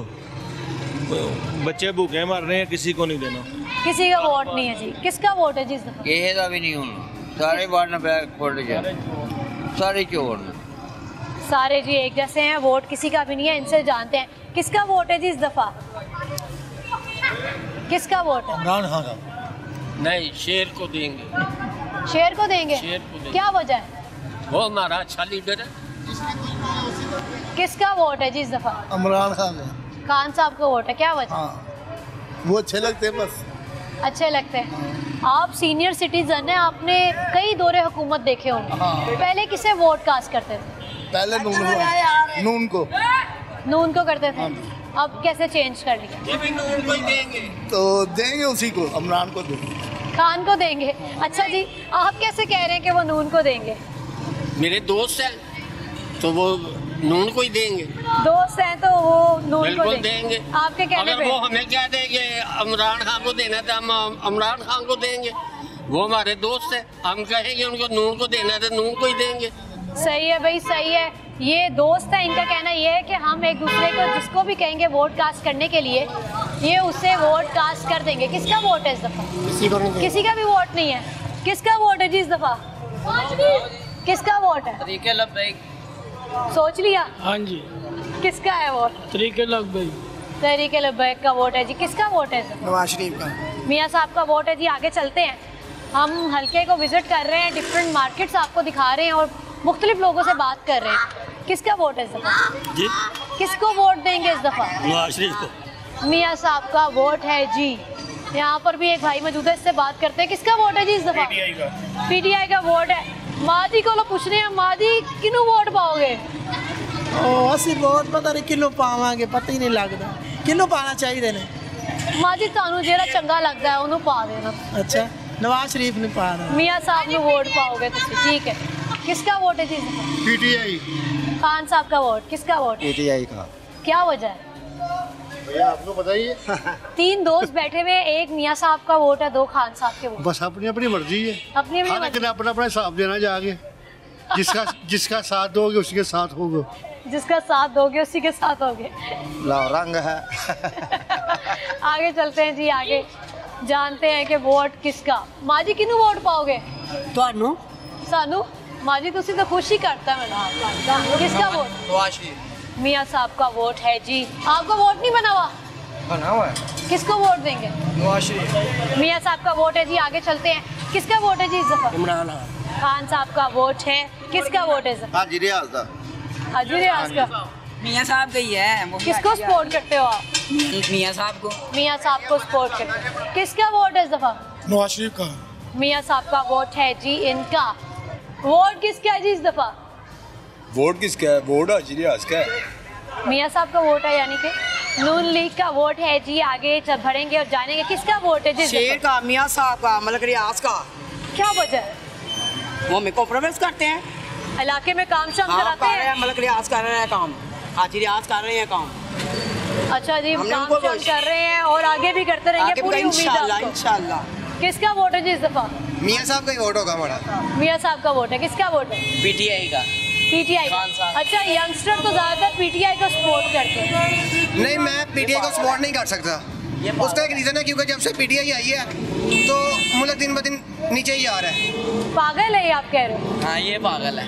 बच्चे भूखे मर रहे हैं, किसी को नहीं देना। किसी का वोट नहीं है जी। किसका वोट है जी इस दफा? ये का भी नहीं होना। सारे वार्ड में खोल जाए, सारे चोर। सारे जी एक जैसे हैं, वोट किसी का भी नहीं है। इनसे जानते हैं किसका वोट है जी इस दफा? किसका वोट है? इमरान खान का। नहीं, शेर को देंगे। शेर को देंगे? शेर को देंगे। क्या वजह है? वो हमारा अच्छा लीडर है। किसका वोट है जी इस दफा? इमरान खान का। खान साहब का वोट है, क्या वजह? वो अच्छे लगते हैं बस। अच्छे लगते हैं। आप सीनियर सिटीजन हैं, आपने कई दौरे हुकूमत देखे होंगे। पहले किसे वोट कास्ट करते थे? पहले नून को नून को करते थे। अब कैसे चेंज कर लिया? तो देंगे उसी को, इमरान को देंगे, खान को देंगे। अच्छा जी, आप कैसे कह रहे हैं कि वो नून को देंगे? मेरे दोस्त हैं तो वो नून को ही देंगे। दोस्त हैं तो वो नून को देंगे। आपके कहने अगर पे? वो हमें क्या देंगे, इमरान खान को देना था, हम इमरान खान को देंगे। वो हमारे दोस्त है, हम कहेंगे उनको नून को देना था, नून को ही देंगे। सही है भाई, सही है। ये दोस्त है, इनका कहना ये है कि हम एक दूसरे को जिसको भी कहेंगे वोट कास्ट करने के लिए, ये उससे वोट कास्ट कर देंगे। किसका वोट है इस दफा? किसी का भी वोट नहीं है। किसका वोट है जी इस दफा? किसका वोट है? तरीके लब्बैक। सोच लिया? हाँ जी। किसका है वोट? तरीके लब्बैक। तरीके लब्बैक का वोट है जी। किसका वोट है? नवाज शरीफ का। मियाँ साहब का वोट है जी। आगे चलते हैं, हम हल्के को विजिट कर रहे हैं, डिफरेंट मार्केट्स आपको दिखा रहे हैं और मुख्तलिफ लोगों से बात कर रहे हैं। किसका वोट है इस दफा जी? किसको वोट देंगे इस दफा? नवाज शरीफ को। मियाँ साहब का वोट है जी। यहाँ पर भी एक भाई मौजूद है, इससे बात करते हैं। किसका वोट है जी इस दफा? पीटीआई का वोट है। माजी को लोग पूछ रहे हैं, माजी किनू वोट पाओगे? ਅਸੀਂ ਵੋਟ ਪਤਾ ਨਹੀਂ ਕਿਹਨੂੰ ਪਾਵਾਂਗੇ, ਪਤਾ ਹੀ ਨਹੀਂ ਲੱਗਦਾ ਕਿਹਨੂੰ ਪਾਣਾ ਚਾਹੀਦੇ ਨੇ। ਮਾਜੀ ਤੁਹਾਨੂੰ ਜਿਹੜਾ ਚੰਗਾ ਲੱਗਦਾ ਹੈ ਉਹਨੂੰ ਪਾ ਦੇਣਾ। अच्छा, नवाज शरीफ ने पा रहा। मियाँ साहब ने वोट पाओगे तो ठीक है। किसका वोट है जी? पीटीआई। खान साहब का वोट। किसका वोट? पीटीआई का। क्या वजह है? भैया आपको बताइए। 3 दोस्त बैठे हुए, एक मियाँ साहब का वोट है, 2 खान साहब के वोट। बस अपनी अपनी मर्जी है, अपनी अपनी मर्जी। अपना अपना हिसाब देना जाके। जिसका साथ दोगे उसके साथ होगे, जिसका साथ दोगे उसी के साथ होगे। लाओ रंग है। आगे चलते हैं जी, आगे जानते हैं कि वोट किसका। माजी किनू वोट पाओगे? ਤੁਹਾਨੂੰ सानू माजी तुसी तो खुश ही करता है मैडम। किसका वोट? नवाज शरीफ। मियाँ साहब का वोट है जी। आपका वोट नहीं बना हुआ? बना हुआ है। किसको वोट देंगे? नवाज शरीफ। मियाँ साहब का वोट है जी। आगे चलते हैं, किसका वोट है जी इस दफा? इमरान खान साहब का वोट है। किसका वोट है इस दफा? हाजी रियाज का। हाजी रियाज का। मियाँ साहब का ही है। किसको सपोर्ट करते हो आप? मियाँ साहब को। मियाँ साहब को सपोर्ट करते हो। किसका वोट है इस दफा? नवाज शरीफ का। मियाँ साहब का वोट है जी। इनका वोट किसका है जी इस दफा? वोट किसका है? वोट हाजी रियाज का है। मियाँ साहब का वोट है, यानी कि नून लीग का वोट है जी। आगे बढ़ेंगे और जानेंगे किसका वोट है जी। शेर का, मियाँ साहब का, मलक रियाज का। क्या वजह है? वो हमें कॉम्प्रोमाइज करते हैं, इलाके में काम शाम कराते कर रहे हैं। हैं। मलक रियाज कर रहे हैं काम, हाजी रियाज कर रहे हैं काम। अच्छा जी, हमने काम उनको शाम कर रहे हैं और आगे भी करते रहेंगे, पूरी उम्मीद है आपको। इंशाल्लाह। किसका वोट है जी इस दफा? मियाँ साहब का ही वोट होगा हमारा। मियाँ साहब का वोट है। किसका वोट है? पीटीआई का। पीटीआई। अच्छा, यंगस्टर तो ज्यादातर पीटीआई को सपोर्ट करते हैं। नहीं, मैं पीटीआई को सपोर्ट नहीं कर सकता। उसका एक रीज़न है, क्योंकि जब से पीटीआई आई है तो मुल्क दिन ब दिन नीचे ही आ रहा है। पागल है ये आप कह रहे हो? हाँ, ये पागल है।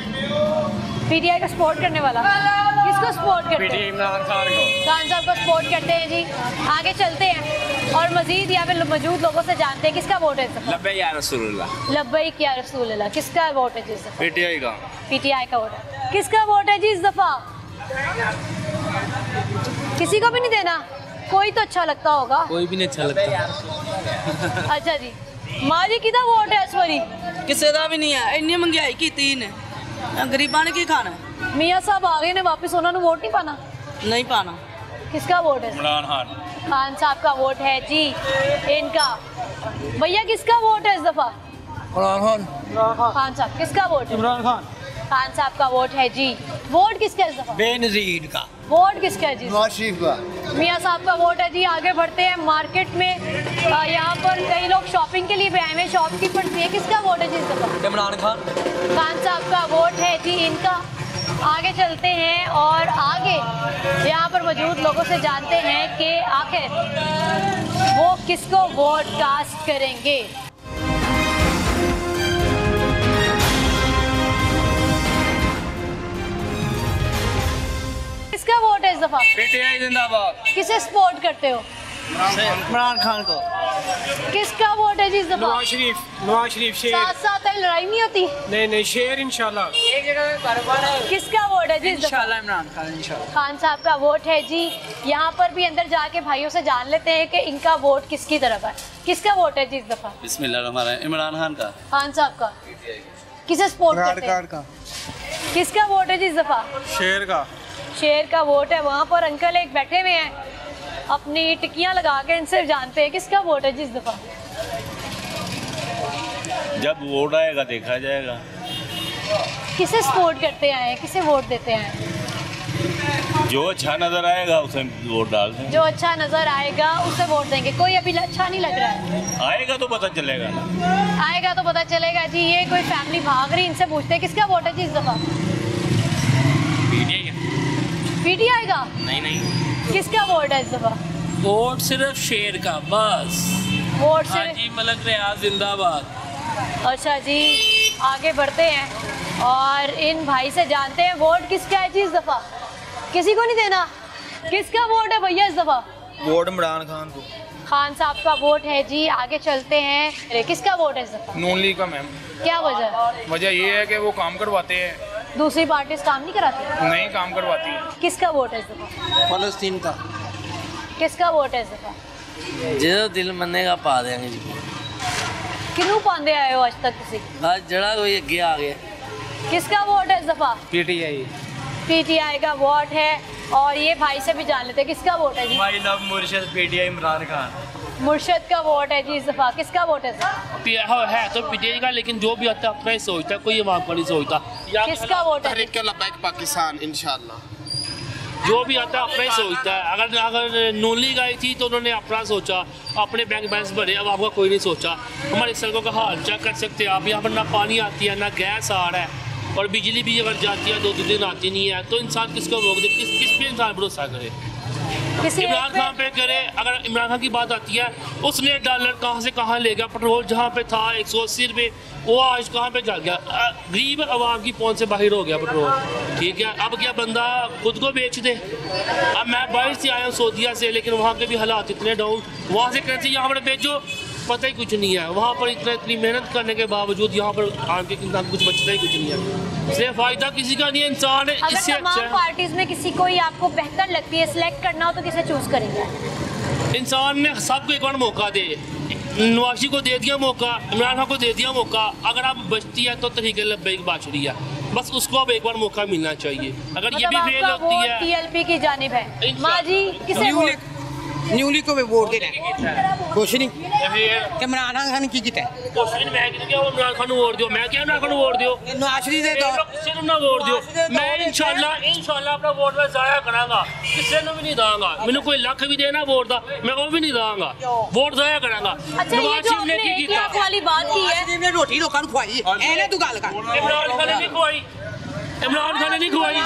पीटीआई का सपोर्ट करने वाला किसको सपोर्ट करते हैं? इमरान खान को। खान साहब को सपोर्ट करते हैं जी। आगे चलते हैं और मजीद यहाँ पे मौजूद लोगों से जानते हैं किसका वोट है इस दफा? लब्बैक या रसूलुल्लाह। लब्बैक या रसूलुल्लाह। किसका वोट है जी इस दफा? पीटीआई का। पीटीआई का वोट है। किसका वोट है जी इस दफा? किसी को भी नहीं देना? कोई तो अच्छा लगता होगा। कोई भी नहीं अच्छा लगता। अच्छा जी, माजी किदा वोट है इस बारी? किसी का भी नहीं है, इन्नी महंगाई की तीन गरीबा ने की खाना। मियाँ साहब आ गए ने वापस, उन्होंने वोट नहीं पाना? नहीं पाना। किसका वोट है? इमरान खान। खान साहब का वोट है जी। इनका भैया किसका वोट है इस दफा? इमरान खान। खान साहब। किसका वोट है? इमरान खान। खान साहब का वोट है जी। वोट किसका है इस दफा? बेनजीर का। वोट किसका है जी? नवाज शरीफ का। मियाँ साहब का वोट है जी। आगे बढ़ते हैं मार्केट में, यहाँ पर कई लोग शॉपिंग के लिए भी आए हुए, शॉपकीपर्स भी है। किसका वोट है जी इस दफा? इमरान खान। खान साहब का वोट है जी। इनका आगे चलते हैं और आगे यहाँ पर मौजूद लोगों से जानते हैं कि आखिर वो किसको वोट कास्ट करेंगे। किसका वोट है इस दफा? पीटीआई जिंदाबाद। किसे सपोर्ट करते हो? इमरान खान को। किसका वोट है जी इस दफा? नवाज शरीफ शेर। साथ साथ लड़ाई नहीं होती? नहीं शेर इंशाल्लाह। किसका वोट है जी इस दफा? इंशाल्लाह इमरान खान इंशाल्लाह। खान साहब का वोट है जी। यहाँ पर भी अंदर जाके भाइयों से जान लेते हैं कि इनका वोट किसकी तरफ है। किसका वोट है जी इस दफा? बिस्मिल्लाह, इमरान खान का। खान साहब का। किसे सपोर्ट करते हैं? का। किसका वोट है जी इस दफा? शेर का। शेर का वोट है। वहाँ पर अंकल एक बैठे हुए हैं, अपनी टिकियां लगा के इनसे जानते हैं किसका वोट है जी इस दफा। जब वोट आएगा देखा जाएगा। किसे सपोर्ट करते हैं, किसे वोट देते हैं? जो अच्छा नजर आएगा उसे वोट डाल देंगे। जो अच्छा नजर आएगा उसे वोट देंगे। कोई अभी अच्छा नहीं लग रहा है? आएगा तो पता चलेगा ना। आएगा तो पता चलेगा जी। ये कोई फैमिली भाग रही, इनसे पूछते हैं किसका वोट है जी इस दफा? पीटीआई का? नहीं। किसका वोट है इस दफा? वोट सिर्फ शेर का, बस। वोट से हाजी मलक रियाज जिंदाबाद। अच्छा जी, आगे बढ़ते हैं और इन भाई से जानते हैं वोट किसका है जी इस दफा। किसी को नहीं देना? किसका वोट है भैया इस दफा? वोट इमरान खान को। खान साहब का वोट है जी। आगे चलते हैं। किसका वोट है इस दफा? नून लीग का मैम। क्या वजह? वजह ये है कि वो काम करवाते हैं। दूसरी पार्टी काम नहीं कराती? नहीं काम करवाती है। किसका वोट है इस दफा? फलस्तीन का। किसका वोट है इस दफा? जो दिल मनेगा पा देंगे जी। किनू पांदे आए हो आज तक तुसी? बस जड़ा कोई अगे आ गया। किसका वोट है इस दफा? पीटीआई। पीटीआई का वोट है। और ये भाई से भी जान लेते हैं किसका वोट है जी? माय लव मुर्शिद पीटीआई इमरान खान। मुर्शिद का वोट है जी इस दफा। किसका वोट है? है तो पीटीआई का, लेकिन जो भी आता है अपना ही सोचता है, कोई अवाम पर नहीं सोचता। किसका वोट है? तहरीक लब्बैक पाकिस्तान इंशाल्लाह। जो भी आता है अपना ही सोचता है। अगर नून लीग आई थी तो उन्होंने अपना सोचा, अपने बैंक बैलेंस भरे, अब आपका कोई नहीं सोचा। हमारी सड़कों का हाल चेक कर सकते हैं आप। यहाँ पर ना पानी आती है, ना गैस आ रहा है, और बिजली भी अगर जाती है 2 दिन आती नहीं है, तो इंसान किसको रोक दे? किस पे इंसान भरोसा करे? इमरान खान पे करे। अगर इमरान खान की बात आती है, उसने डॉलर कहाँ से कहाँ ले गया। पेट्रोल जहाँ पे था 180 रुपये, वो आज कहाँ पे चल गया? गरीब आवाम की पहुँच से बाहर हो गया पेट्रोल। ठीक है, अब क्या बंदा खुद को बेच दे? अब मैं बाहर से आया हूँ सऊदीया से, लेकिन वहाँ के भी हालात इतने डाउन, वहाँ से करेंसी यहाँ पर बेचो पता ही कुछ नहीं है। वहाँ पर इतनी मेहनत करने के बावजूद यहाँ पर आम के इंसान कुछ बचता ही कुछ नहीं है। सिर्फ फायदा किसी का नहीं है। इंसान इससे तमाम पार्टीज में किसी कोई आपको बेहतर लगती है, सिलेक्ट करना हो तो किसे चूज करेंगे? इंसान ने सबको एक बार मौका दे। नवाशी को दे दिया मौका, इमरान खान को दे दिया मौका। अगर आप बचती है तो तरीके लब्बैक बादशाह है, बस उसको अब एक बार मौका मिलना चाहिए। अगर ये भी फेल होती है, टीएलपी की जानिब है। माँ जी किसे वोट? न्यूली को भी वोट देना है। कुछ नहीं इमरान खान की किता है। कुछ नहीं मैं क्या इमरान खान वोट दियो, मैं क्या इमरान खान वोट दियो, नवाज शरीफ दे दो, सिर्फ ना वोट दियो। मैं इंशाल्लाह अपना वोट मैं जाया करांगा, किसी ने भी नहीं दांगा। मैंने कोई लख भी देना वोट दा, मैं वो भी नहीं दांगा, वोट जाया करांगा। नवाज शरीफ ने की लाख वाली बात की है, रोटी लोकां नु खवाई एने तू गल कर। इमरान खान ने नहीं खवाई, इमरान खान ने नहीं खवाई।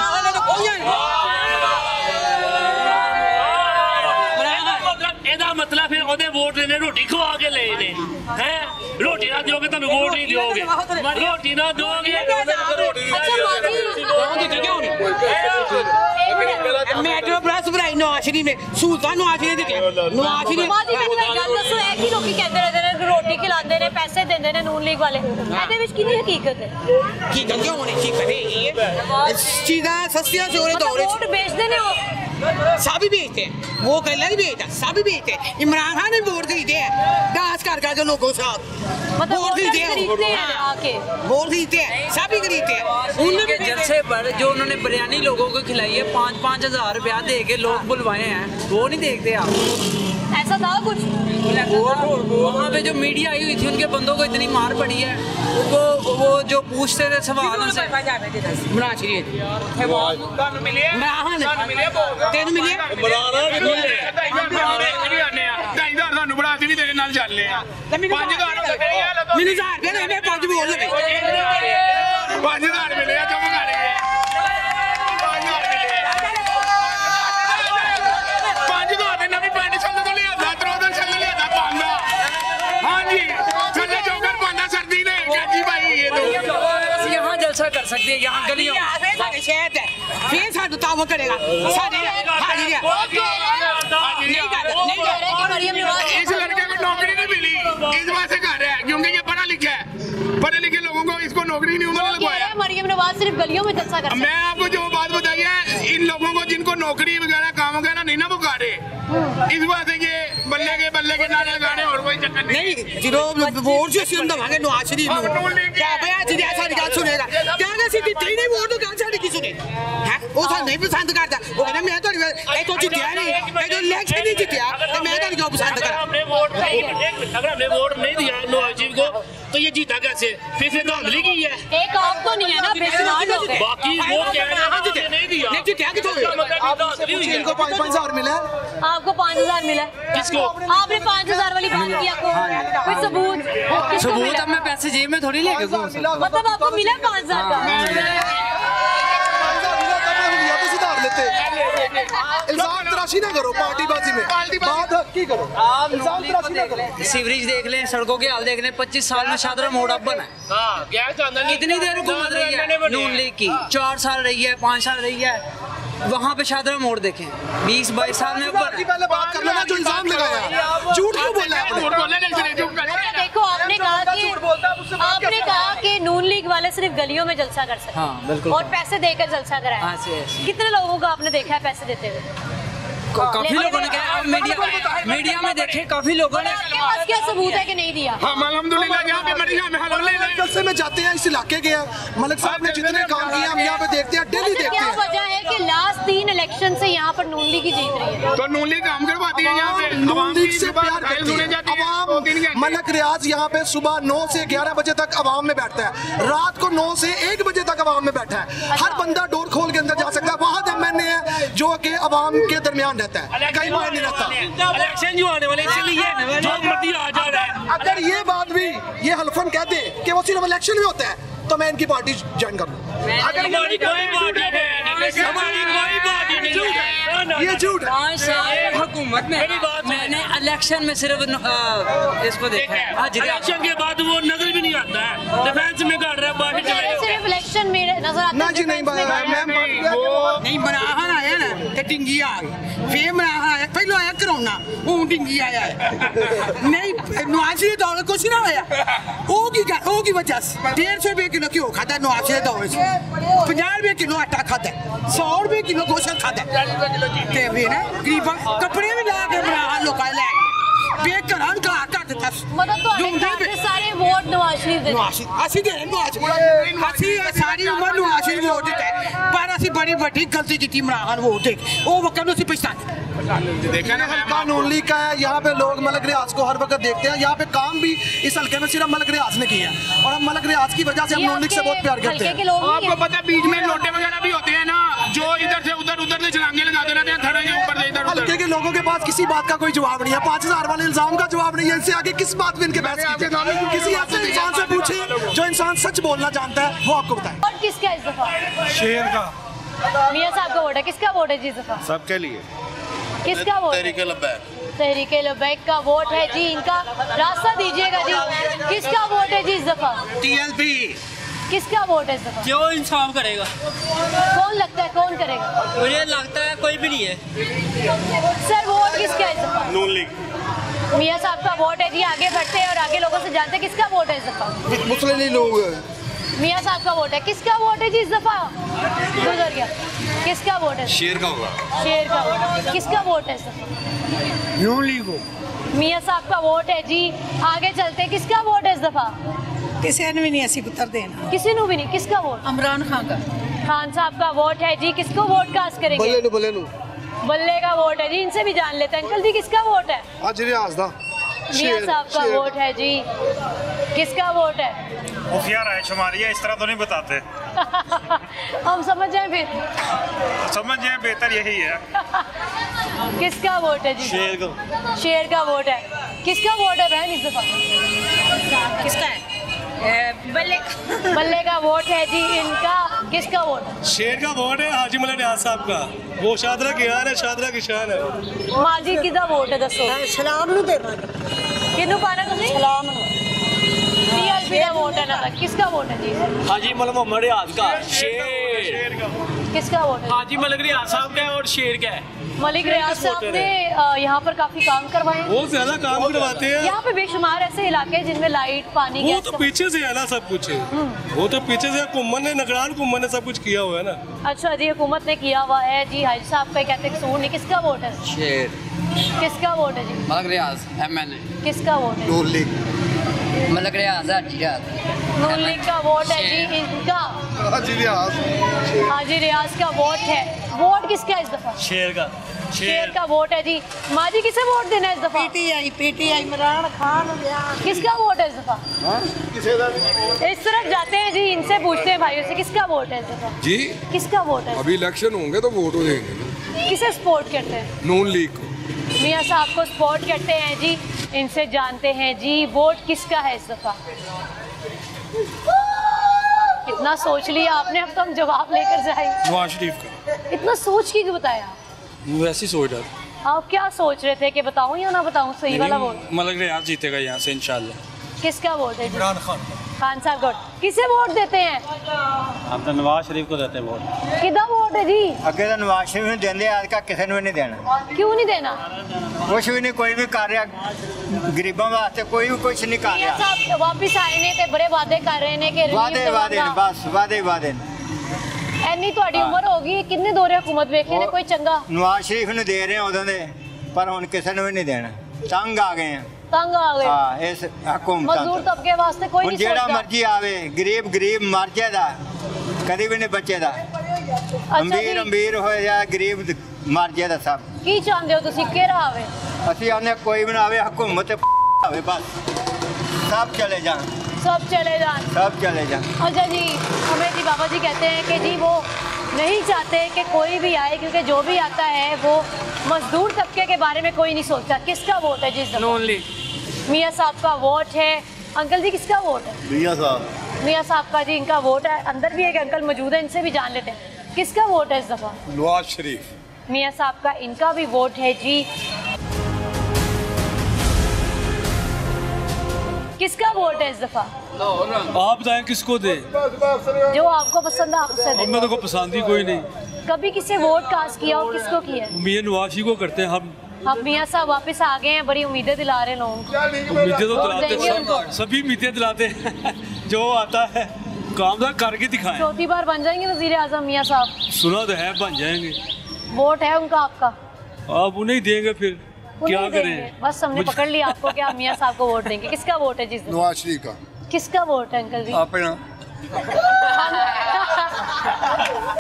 मतलब फिर ओदे वोट लेने रोटी खवा के ले ने हैं। रोटी ना दोगे तो वोट नहीं दोगे, रोटी ना दोगे मेट्रो प्लस बनाई नवाज शरीफ ने, सूता नवाज शरीफ ने नवाज शरीफ माजी मेरी गल दसो एक ही लोग कहते रहते ने रोटी खिलाते ने, पैसे देंदे ने नून लीग वाले, ਇਹਦੇ ਵਿੱਚ ਕਿੰਨੀ ਹਕੀਕਤ ਹੈ? ਕੀ ਗੱਲ ਕਿਉਂ ਹੋਣੀ ਠੀਕ है ये चीज़ां सस्तियां से हो रही दौरे वोट बेचते ने हो, सभी बेचते हैं, वो कहला नहीं बेचता, सभी बेचते हैं। इमरान खान ने वोट खरीदे हैं दास कर जो लोगों साथ वोट खरीदते हैं, आके वोट खरीदते हैं, सभी खरीदते हैं। उनके जलसे पर जो उन्होंने बिरयानी लोगों को खिलाई है 5-5 हज़ार रुपया दे के लोग बुलवाए हैं, वो नहीं देखते आप? ऐसा था कुछ? वहाँ पे जो मीडिया आई हुई थी उनके बंदों को इतनी मार पड़ी है, वो जो पूछते थे सवाल उनसे इमरान शरीफ तेन मिले ਸਾਨੂੰ ਬੜਾ ਅਸੀਂ ਵੀ ਤੇਰੇ ਨਾਲ ਚੱਲਨੇ ਆ 5000 ਮੈਨੂੰ 1000 ਰੁਪਏ ਦੇ ਮੈਂ 5 ਬੋਲ ਲਵੇ 5000 ਮਿਲੇ ਆ ਜਮ ਕਰ ਗਏ 5000 ਦੇ ਨਵੀਂ ਪੈਂਟ ਛੱਲ ਤੋਂ ਲਿਆਦਾ ਤਰੋਦਲ ਛੱਲ ਲਿਆਦਾ ਪਾਂਦਾ ਹਾਂਜੀ ਛੱਲੇ ਜੋਗਰ ਪਾਂਦਾ ਸਰਦੀ ਨੇ ਕਹਿੰਦੀ ਭਾਈ ਇਹ यहाँ जलसा कर सकती है यहाँ गलियों फिर सानू ताव करेगा इस लड़के को नौकरी नहीं मिली इस बात से कह रहे हैं क्योंकि ये पढ़ा लिखा है, पढ़े लिखे लोगों को इसको नौकरी नहीं उन्होंने लगवाया। मरियम नवाज सिर्फ गलियों में जलसा करते हैं। मैं आपको जो बात बताई है, इन लोगों को जिनको नौकरी वगैरह काम वगैरह नहीं ना वो गा रहे, इस बात से ये बल्ले के नारे लगाने और कोई चक्कर नहीं। जो वोट जो सी दवांगे नवाज शरीफ नु क्या भैया जी सारी गल सुनेगा क्या सी दित्ती नहीं वोट तो गल साडी की सुने है वो सा नहीं पसंद करता वो कहना मैं तो ए तो जितया नहीं ए तो इलेक्शन नहीं जितया तो मैं तो क्यों पसंद करा। अगर हमने वोट नहीं दिया नवाज शरीफ को तो ये जीता कैसे? फिर से धांधली की है। एक आप तो नहीं है ना बेशुमार लोग हैं। बाकी वो कह रहे हैं नहीं दिया। नहीं जितया किथों इनको 5,000 मिला, आपको 5,000 मिला। किसको? आपने 5,000 वाली बात की आपको कोई सबूत? सबूत अब मैं पैसे जेब में थोड़ी लेके घूम सकता हूं। मतलब आपको मिला 5,000 का? इल्जाम तराशी ना करो पार्टीबाजी में, बात हकी करो। आप इल्जाम तराशी ना करो। सीवरेज देख लें, सड़कों के हाल देख लें, 25 साल में शादरा मोड़ अब बना है। कितनी देर हुकूमत रही है नून लीग की? 4 साल रही है, 5 साल रही है। वहाँ पे शादरा मोड़ देखें 20-22 साल में पहले बात कर लेना जो इल्जाम लगाया झूठ क्यों बोल रहा है? देखो आपने कहा कि नून लीग वाले सिर्फ गलियों में जलसा कर सकते हैं और पैसे देकर जलसा कराया। कितने लोगों को आपने देखा है पैसे देते हुए? काफी लोगों ने कहा, मीडिया में देखे काफी लोगों ने। आपके पास क्या सबूत है कि नहीं दिया? जलसे में जाते हैं इस इलाके के मलिक साहब ने जितने काम किए हम यहाँ पे देखते हैं, डेली देखते क्या हैं। वजह है कि लास्ट 3 इलेक्शन से यहाँ पर नून लीग ही जीत रही है? तो नून लीग काम करवाती है यहाँ पे, नून लीग से प्यार करती है अवाम। मलिक रियाज यहाँ पे सुबह 9 से 11 बजे तक अवाम में बैठता है, रात को 9 से 1 बजे तक अवाम में बैठा है। हर बंदा डोर खोल के अंदर जा सकता है। वहाँ MNA है जो कि अवाम के दरमियान रहता है, कहीं बाहर नहीं रहता। इलेक्शन जो आने वाले इसलिए जो मर्जी आ जा रहा है। अगर ये बात भी ये हल्फन कह दे कि वो सिर्फ इलेक्शन में होता है तो मैं इनकी पार्टी ज्वाइन कर लूँ। अगर हमारी कोई पार्टी नहीं है, ये झूठ है। 5 साल हुकूमत में मैंने इलेक्शन में सिर्फ इसको देखा है। इलेक्शन के बाद वो नजर भी नहीं आता है, डिफेंस में कर रहा है, बाकी सिर्फ इलेक्शन में नजर आता है। ना जी नहीं नहीं बनाहन आया ना ते टिंगी आ गई, फिर बनाहन आया पहले आया करोना वो टिंगी आया है। नहीं नवाज शरीफ दौर कुछ ना होया वो की वजह से 150 रुपए किलो क्यों खाता नवाज शरीफ दौर से 50 रुपए किलो आटा खाता 100 रुपए किलो गोश्त खाता ते वे ना गरीब कपड़े भी ला के बनाहन लोका ले बेकरान का काट दता मतलब तो सारे वोट नवाज शरीफ दे ਅਸੀਂ ਦੇ ਨਵਾਜ਼ ਅਸੀਂ ਸਾਰੀ ਉਮਰ ਨਵਾਜ਼ ਸ਼ਰੀਫ ਵੋਟ ਦਿੱਤਾ ਪਰ ਅਸੀਂ बड़ी ਵੱਡੀ गलती की इमरान वोट दे वो वक्त ਨੂੰ ਅਸੀਂ पछताते देखा ना कानून लीग का है। यहाँ पे लोग मलिक रियाज को हर वक्त देखते हैं। यहाँ पे काम भी इस हल्के में सिर्फ मलिक रियाज ने किया है और हम मलिक रियाज की वजह से हम नून लीग से बहुत प्यार करते हैं। आपको पता है बीच में लोटे वगैरह भी होते हैं ना जो इधर से उधर से छलांगे लगाते रहते हैं थड़े के ऊपर से इधर हल्के के लोगों के पास किसी बात का कोई जवाब नहीं है। 5,000 वाले इल्जाम का जवाब नहीं है। इससे आगे किस बात में इनके बहस की? किसी ऐसे इंसान से पूछे जो इंसान सच बोलना जानता है वो आपको बताए। और किसका इस दफा? शेर का। मियां साहब का वोट है। किसका वोट है जी इस दफा? सबके लिए। किसका वोट? तहरीके लब्बैक। तहरीके लब्बैक का वोट है जी। इनका रास्ता दीजिएगा जी। किसका वोट है जी इस दफा? TLP। किसका वोट है इस दफा? जो इंसाफ करेगा। कौन लगता है कौन करेगा? मुझे लगता है कोई भी नहीं है। सर वोट किसका है इस दफा? नून लीग। मियां साहब का वोट है जी। आगे बढ़ते हैं और आगे लोगों से जानते हैं किसका वोट है इस दफा। मुस्लिम लोग मियां साहब का वोट है। किसका वोट है जी इस दफा? गुजर गया। किसका वोट है? शेर का होगा। शेर का वोट। किसका वोट है इस दफा? नून लीग को। मियां साहब का वोट है जी। आगे चलते हैं। किसका वोट है इस दफा? किसी ने भी नहीं ऐसी पुत्र देना। किसी ने भी नहीं। किसका वोट? इमरान खान का। खान साहब का वोट है जी। किसको वोट कास्ट करेंगे? बल्ले का वोट है जी। इनसे भी जान लेते हैं। अंकल जी किसका वोट है? मियां साहब का वोट है जी। किसका वोट है? खुफिया राय शुमारी है, इस तरह तो नहीं बताते। हम समझ जाए फिर। समझ जाए बेहतर यही है। किसका वोट है जी? शेर का। शेर का वोट है। किसका वोट है बहन इस दफा? किसका है? बल्ले का वोट है जी इनका। किसका वोट? शेर का वोट है हाजी मलिक रियाज साहब का। वो शादरा की यार है, शादरा की शान है। माजी किदा वोट है दसो? सलाम नु देना। किनु पाना तुसी? सलाम नु। वीआईपी का वोट है ना, किसका वोट है जी? हाजी मलिक मोहम्मद रियाज का शेर। किसका वोट है? हाजी मलिक रियाज साहब का और शेर का है। मलिक रियाज साहब ने यहाँ पर काफी काम करवाए हैं। बहुत ज्यादा काम करवाते हैं। यहाँ पे बेशुमार ऐसे इलाके हैं जिनमें लाइट पानी वो तो पीछे से है ना सब कुछ, वो तो पीछे से कुम्मन ने नगरान कुम्मन ने सब कुछ किया हुआ है ना। अच्छा जी, हुकूमत ने किया हुआ है जी। हाजी साहब का कहते हैं कसूर नहीं। किसका वोट है? शेर। किसका वोट है जी? मलिक रियाज एमएनए। किसका वोट है? नून लीग। मलिक रियाज नून लीग का वोट है जी इनका। हाजी रियाज का वोट है। वोट किसका इस दफा? शेर का। शेर का वोट है जी। माजी किसे वोट देना है इस दफा? पीटीआई इमरान खान। किसका वोट है इस दफा? इस तरफ जाते हैं जी, इनसे पूछते हैं भाइयों से किसका वोट है इस दफा जी? किसका वोट है? अभी इलेक्शन होंगे तो वोट हो देंगे। किसे सपोर्ट करते हैं? नून लीग को। मियां साहब को सपोर्ट करते हैं जी। इनसे जानते हैं जी वोट किसका है इस दफा। कितना सोच लिया आपने, अब तो हम जवाब लेकर जाएंगे। नवाज शरीफ का। इतना सोच के क्यों बताया? वैसे सोच रहा। आप क्या सोच रहे थे कि बताऊं या ना बताऊं? सही वाला वोट मलिक रियाज जीतेगा यहाँ से इंशाल्लाह। किसका वोट है? इमरान खान। खान साहब वोट। किसे वोट देते हैं? हम तो नवाज शरीफ को देते हैं वोट। किदा वोट है जी? अगे तो नवाज शरीफ ने देंगे, आज का किसी ने नहीं देना। क्यों नहीं देना? कुछ भी नहीं, कोई भी कार्य गरीबों वास्ते कोई भी कुछ नहीं कर रहा। साहब वापिस आए ने ते बड़े वादे कर रहे ने कि वादे बस वादे ਐਨੀ ਤੁਹਾਡੀ ਉਮਰ ਹੋ ਗਈ, ਕਿੰਨੇ ਦੌਰੇ हुकूमत ਵੇਖੇ ਨੇ, ਕੋਈ ਚੰਗਾ? नवाज शरीफ ने दे रहे उदों दे, पर हुण किसी ने भी नहीं देना। तंग आ गए हैं। तंग आ गए। हां, इस हुकूमत मजदूर तबके वास्ते कोई नहीं सोचदा। जेड़ा मर्जी आवे, गरीब मर जाएगा, कभी भी नहीं बचेगा। अमीर हो या गरीब मर जाएगा सब। की चाहते हो तुसी केड़ा आवे? ਅਸੀਂ आने कोई भी ना आवे, हुकूमत आवे बस, सब चले जाएं। सब चले जाएं। अच्छा जी, हमें जी बाबा जी कहते हैं कि जी वो नहीं चाहते कि कोई भी आए, क्योंकि जो भी आता है वो मजदूर तबके के बारे में कोई नहीं सोचता। किसका वोट है जिस नून लीग? मियाँ साहब का वोट है। अंकल जी किसका वोट है? मियाँ साहब का जी, इनका वोट है। अंदर भी एक अंकल मौजूद है, इनसे भी जान लेते हैं किसका वोट है इस दफा। नवाज शरीफ। मियाँ साहब का, इनका भी वोट है जी। किसका वोट है इस दफा? आप बताएं किसको दे? जो आपको पसंद है आप उसे दें। मेरे को पसंद ही कोई नहीं। कभी किसी वोट कास्ट किया हो, किसको किया? मियां नवाज को करते हैं हम। अब मियाँ साहब वापस आ गए हैं, बड़ी उम्मीदें दिला रहे हैं लोगों को। उम्मीदें तो दिलाते, सभी उम्मीदें दिलाते हैं। जो आता है काम करके दिखाएं। चौथी बार बन जाएंगे वजीर आजम मियाँ साहब? सुना तो है बन जाएंगे। वोट है उनका आपका? आप उन्हें देंगे फिर क्या करें? बस हमने पकड़ लिया आपको कि आप मियाँ साहब को वोट देंगे। किसका वोट है? जिस नवाज शरीफ का। किसका वोट है अंकल जी? अपना।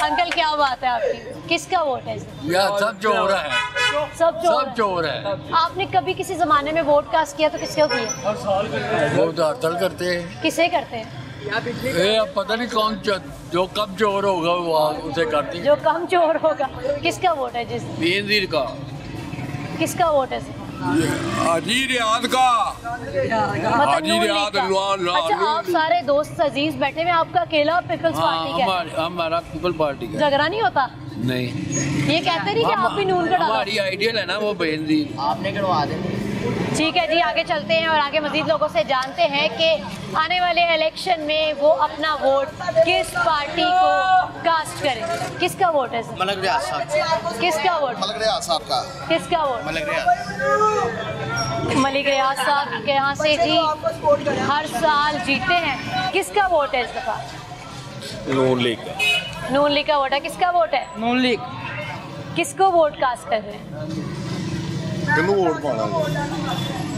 अंकल क्या बात है आपकी, किसका वोट है? यार सब चोर है। सब चोर है। आपने कभी किसी जमाने में वोट कास्ट किया तो किसको किया? वोट हड़ताल करते हैं। किसे करते हैं? अब पता नहीं कौन जो कम चोर होगा वो उसे करती है। जो कम चोर होगा। किसका वोट है? जिस बेनजीर का। किसका वोट है? हाजी रियाज का। हाजी रियाज। अच्छा, आप सारे दोस्त अजीज बैठे हुए, आपका अकेला पीपल्स पार्टी का? हमारा पीपल पार्टी का। झगड़ा नहीं होता? नहीं। ये कहते नहीं कि आप भी नून का डालो? हमारी आइडियल है ना वो बेनजीर। आपने करवा दे। ठीक है जी, आगे चलते हैं और आगे मजीद लोगों से जानते हैं कि आने वाले इलेक्शन में वो अपना वोट किस पार्टी को कास्ट करें। किसका वोट है? मलिक रियाज साहब। किसका वोट? मलिक रियाज साहब का। किसका वोट? मलिक रियाज। मलिक रियाज साहब के यहाँ से जी हर साल जीते हैं। किसका वोट है इस दफा? नून लीग का। नून लीग का वोट है। किसका वोट है? नून लीग। किसको वोट कास्ट कर रहे हैं? वोट पाना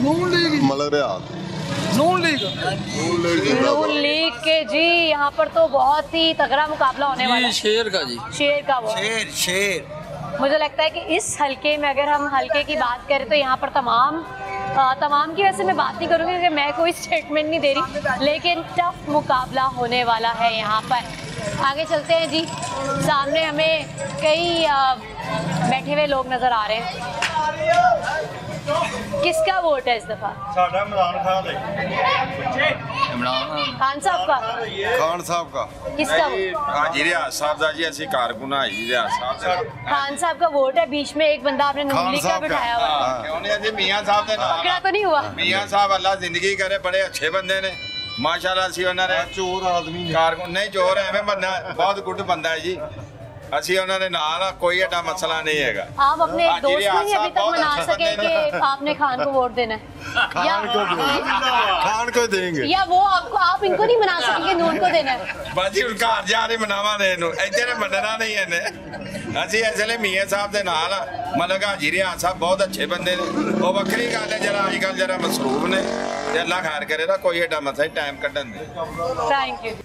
नून लीग। मलिक रियाज। नून लीग। नून लीग के जी यहाँ पर तो बहुत ही तगड़ा मुकाबला होने वाला है। शेर का जी। शेर का वोट। शेर। मुझे लगता है कि इस हलके में अगर हम हलके की बात करें तो यहाँ पर तमाम की वैसे मैं बात नहीं करूँगी क्योंकि मैं कोई स्टेटमेंट नहीं दे रही, लेकिन टफ मुकाबला होने वाला है यहाँ पर। आगे चलते हैं जी, सामने हमें कई बैठे हुए लोग नज़र आ रहे हैं। किसका वोट है इस दफा? इमरान खान साहब का। खान साहब का। किसका वोट? हाजी रियाज साहब दा जी, ऐसी कारकुन हाजी रियाज साहब। खान साहब का वोट है। बीच में एक बंदा आपने नून लीग का बिठाया हुआ। क्यों नहीं जी? मियां साहब दे नाम पकड़ा तो नहीं हुआ? मियां साहब अल्लाह जिंदगी करे, बड़े अच्छे बंदे ने। ਮਾਸ਼ਾਅੱਲਾ ਅਸੀਂ ਉਹਨਾਂ ਨੇ ਚੋਰ ਆਦਮੀ ਕਾਰਕੁਨ ਨਹੀਂ ਚੋਰ ਐਵੇਂ ਬੰਦਾ बहुत गुड बंदा है जी ਅਸੀਂ ਉਹਨਾਂ ਦੇ ਨਾਲ ਆ कोई एडा मसला नहीं है। आप अपने एक दोस्त को नहीं अभी तक मना सके कि आपने खान को वोट देना है खान को देंगे या वो आपको आप इनको नहीं मना सकेंगे नून को देना है ਬਾਜੀ ਹੁਣ ਘਰ ਜਾ ਕੇ ਮਨਾਵਾਂਗੇ ਇਹਨੂੰ ਇੱਥੇ ਨੇ ਮੰਨਣਾ ਨਹੀਂ ਇਹਨੇ। ਅਸੀਂ ਇਸ ਵੇਲੇ ਮੀਆਂ ਸਾਹਿਬ ਦੇ ਨਾਲ ਆ ਮਤਲਬ ਹਾਜੀ ਰਿਆਜ਼ ਸਾਹਿਬ ਬਹੁਤ ਅੱਛੇ ਬੰਦੇ ਨੇ। ਉਹ ਵੱਖਰੀ ਗੱਲ ਹੈ ਜਰਾ ਅੱਜ ਕੱਲ੍ਹ ਜਰਾ ਮਸਰੂਫ ਨੇ ਤੇ ਅੱਲਾ ਖੈਰ ਕਰੇ ਨਾ ਕੋਈ ਏਡਾ ਮਸਲਾ ਟਾਈਮ ਕੱਢਣ ਦੇ। Thank you.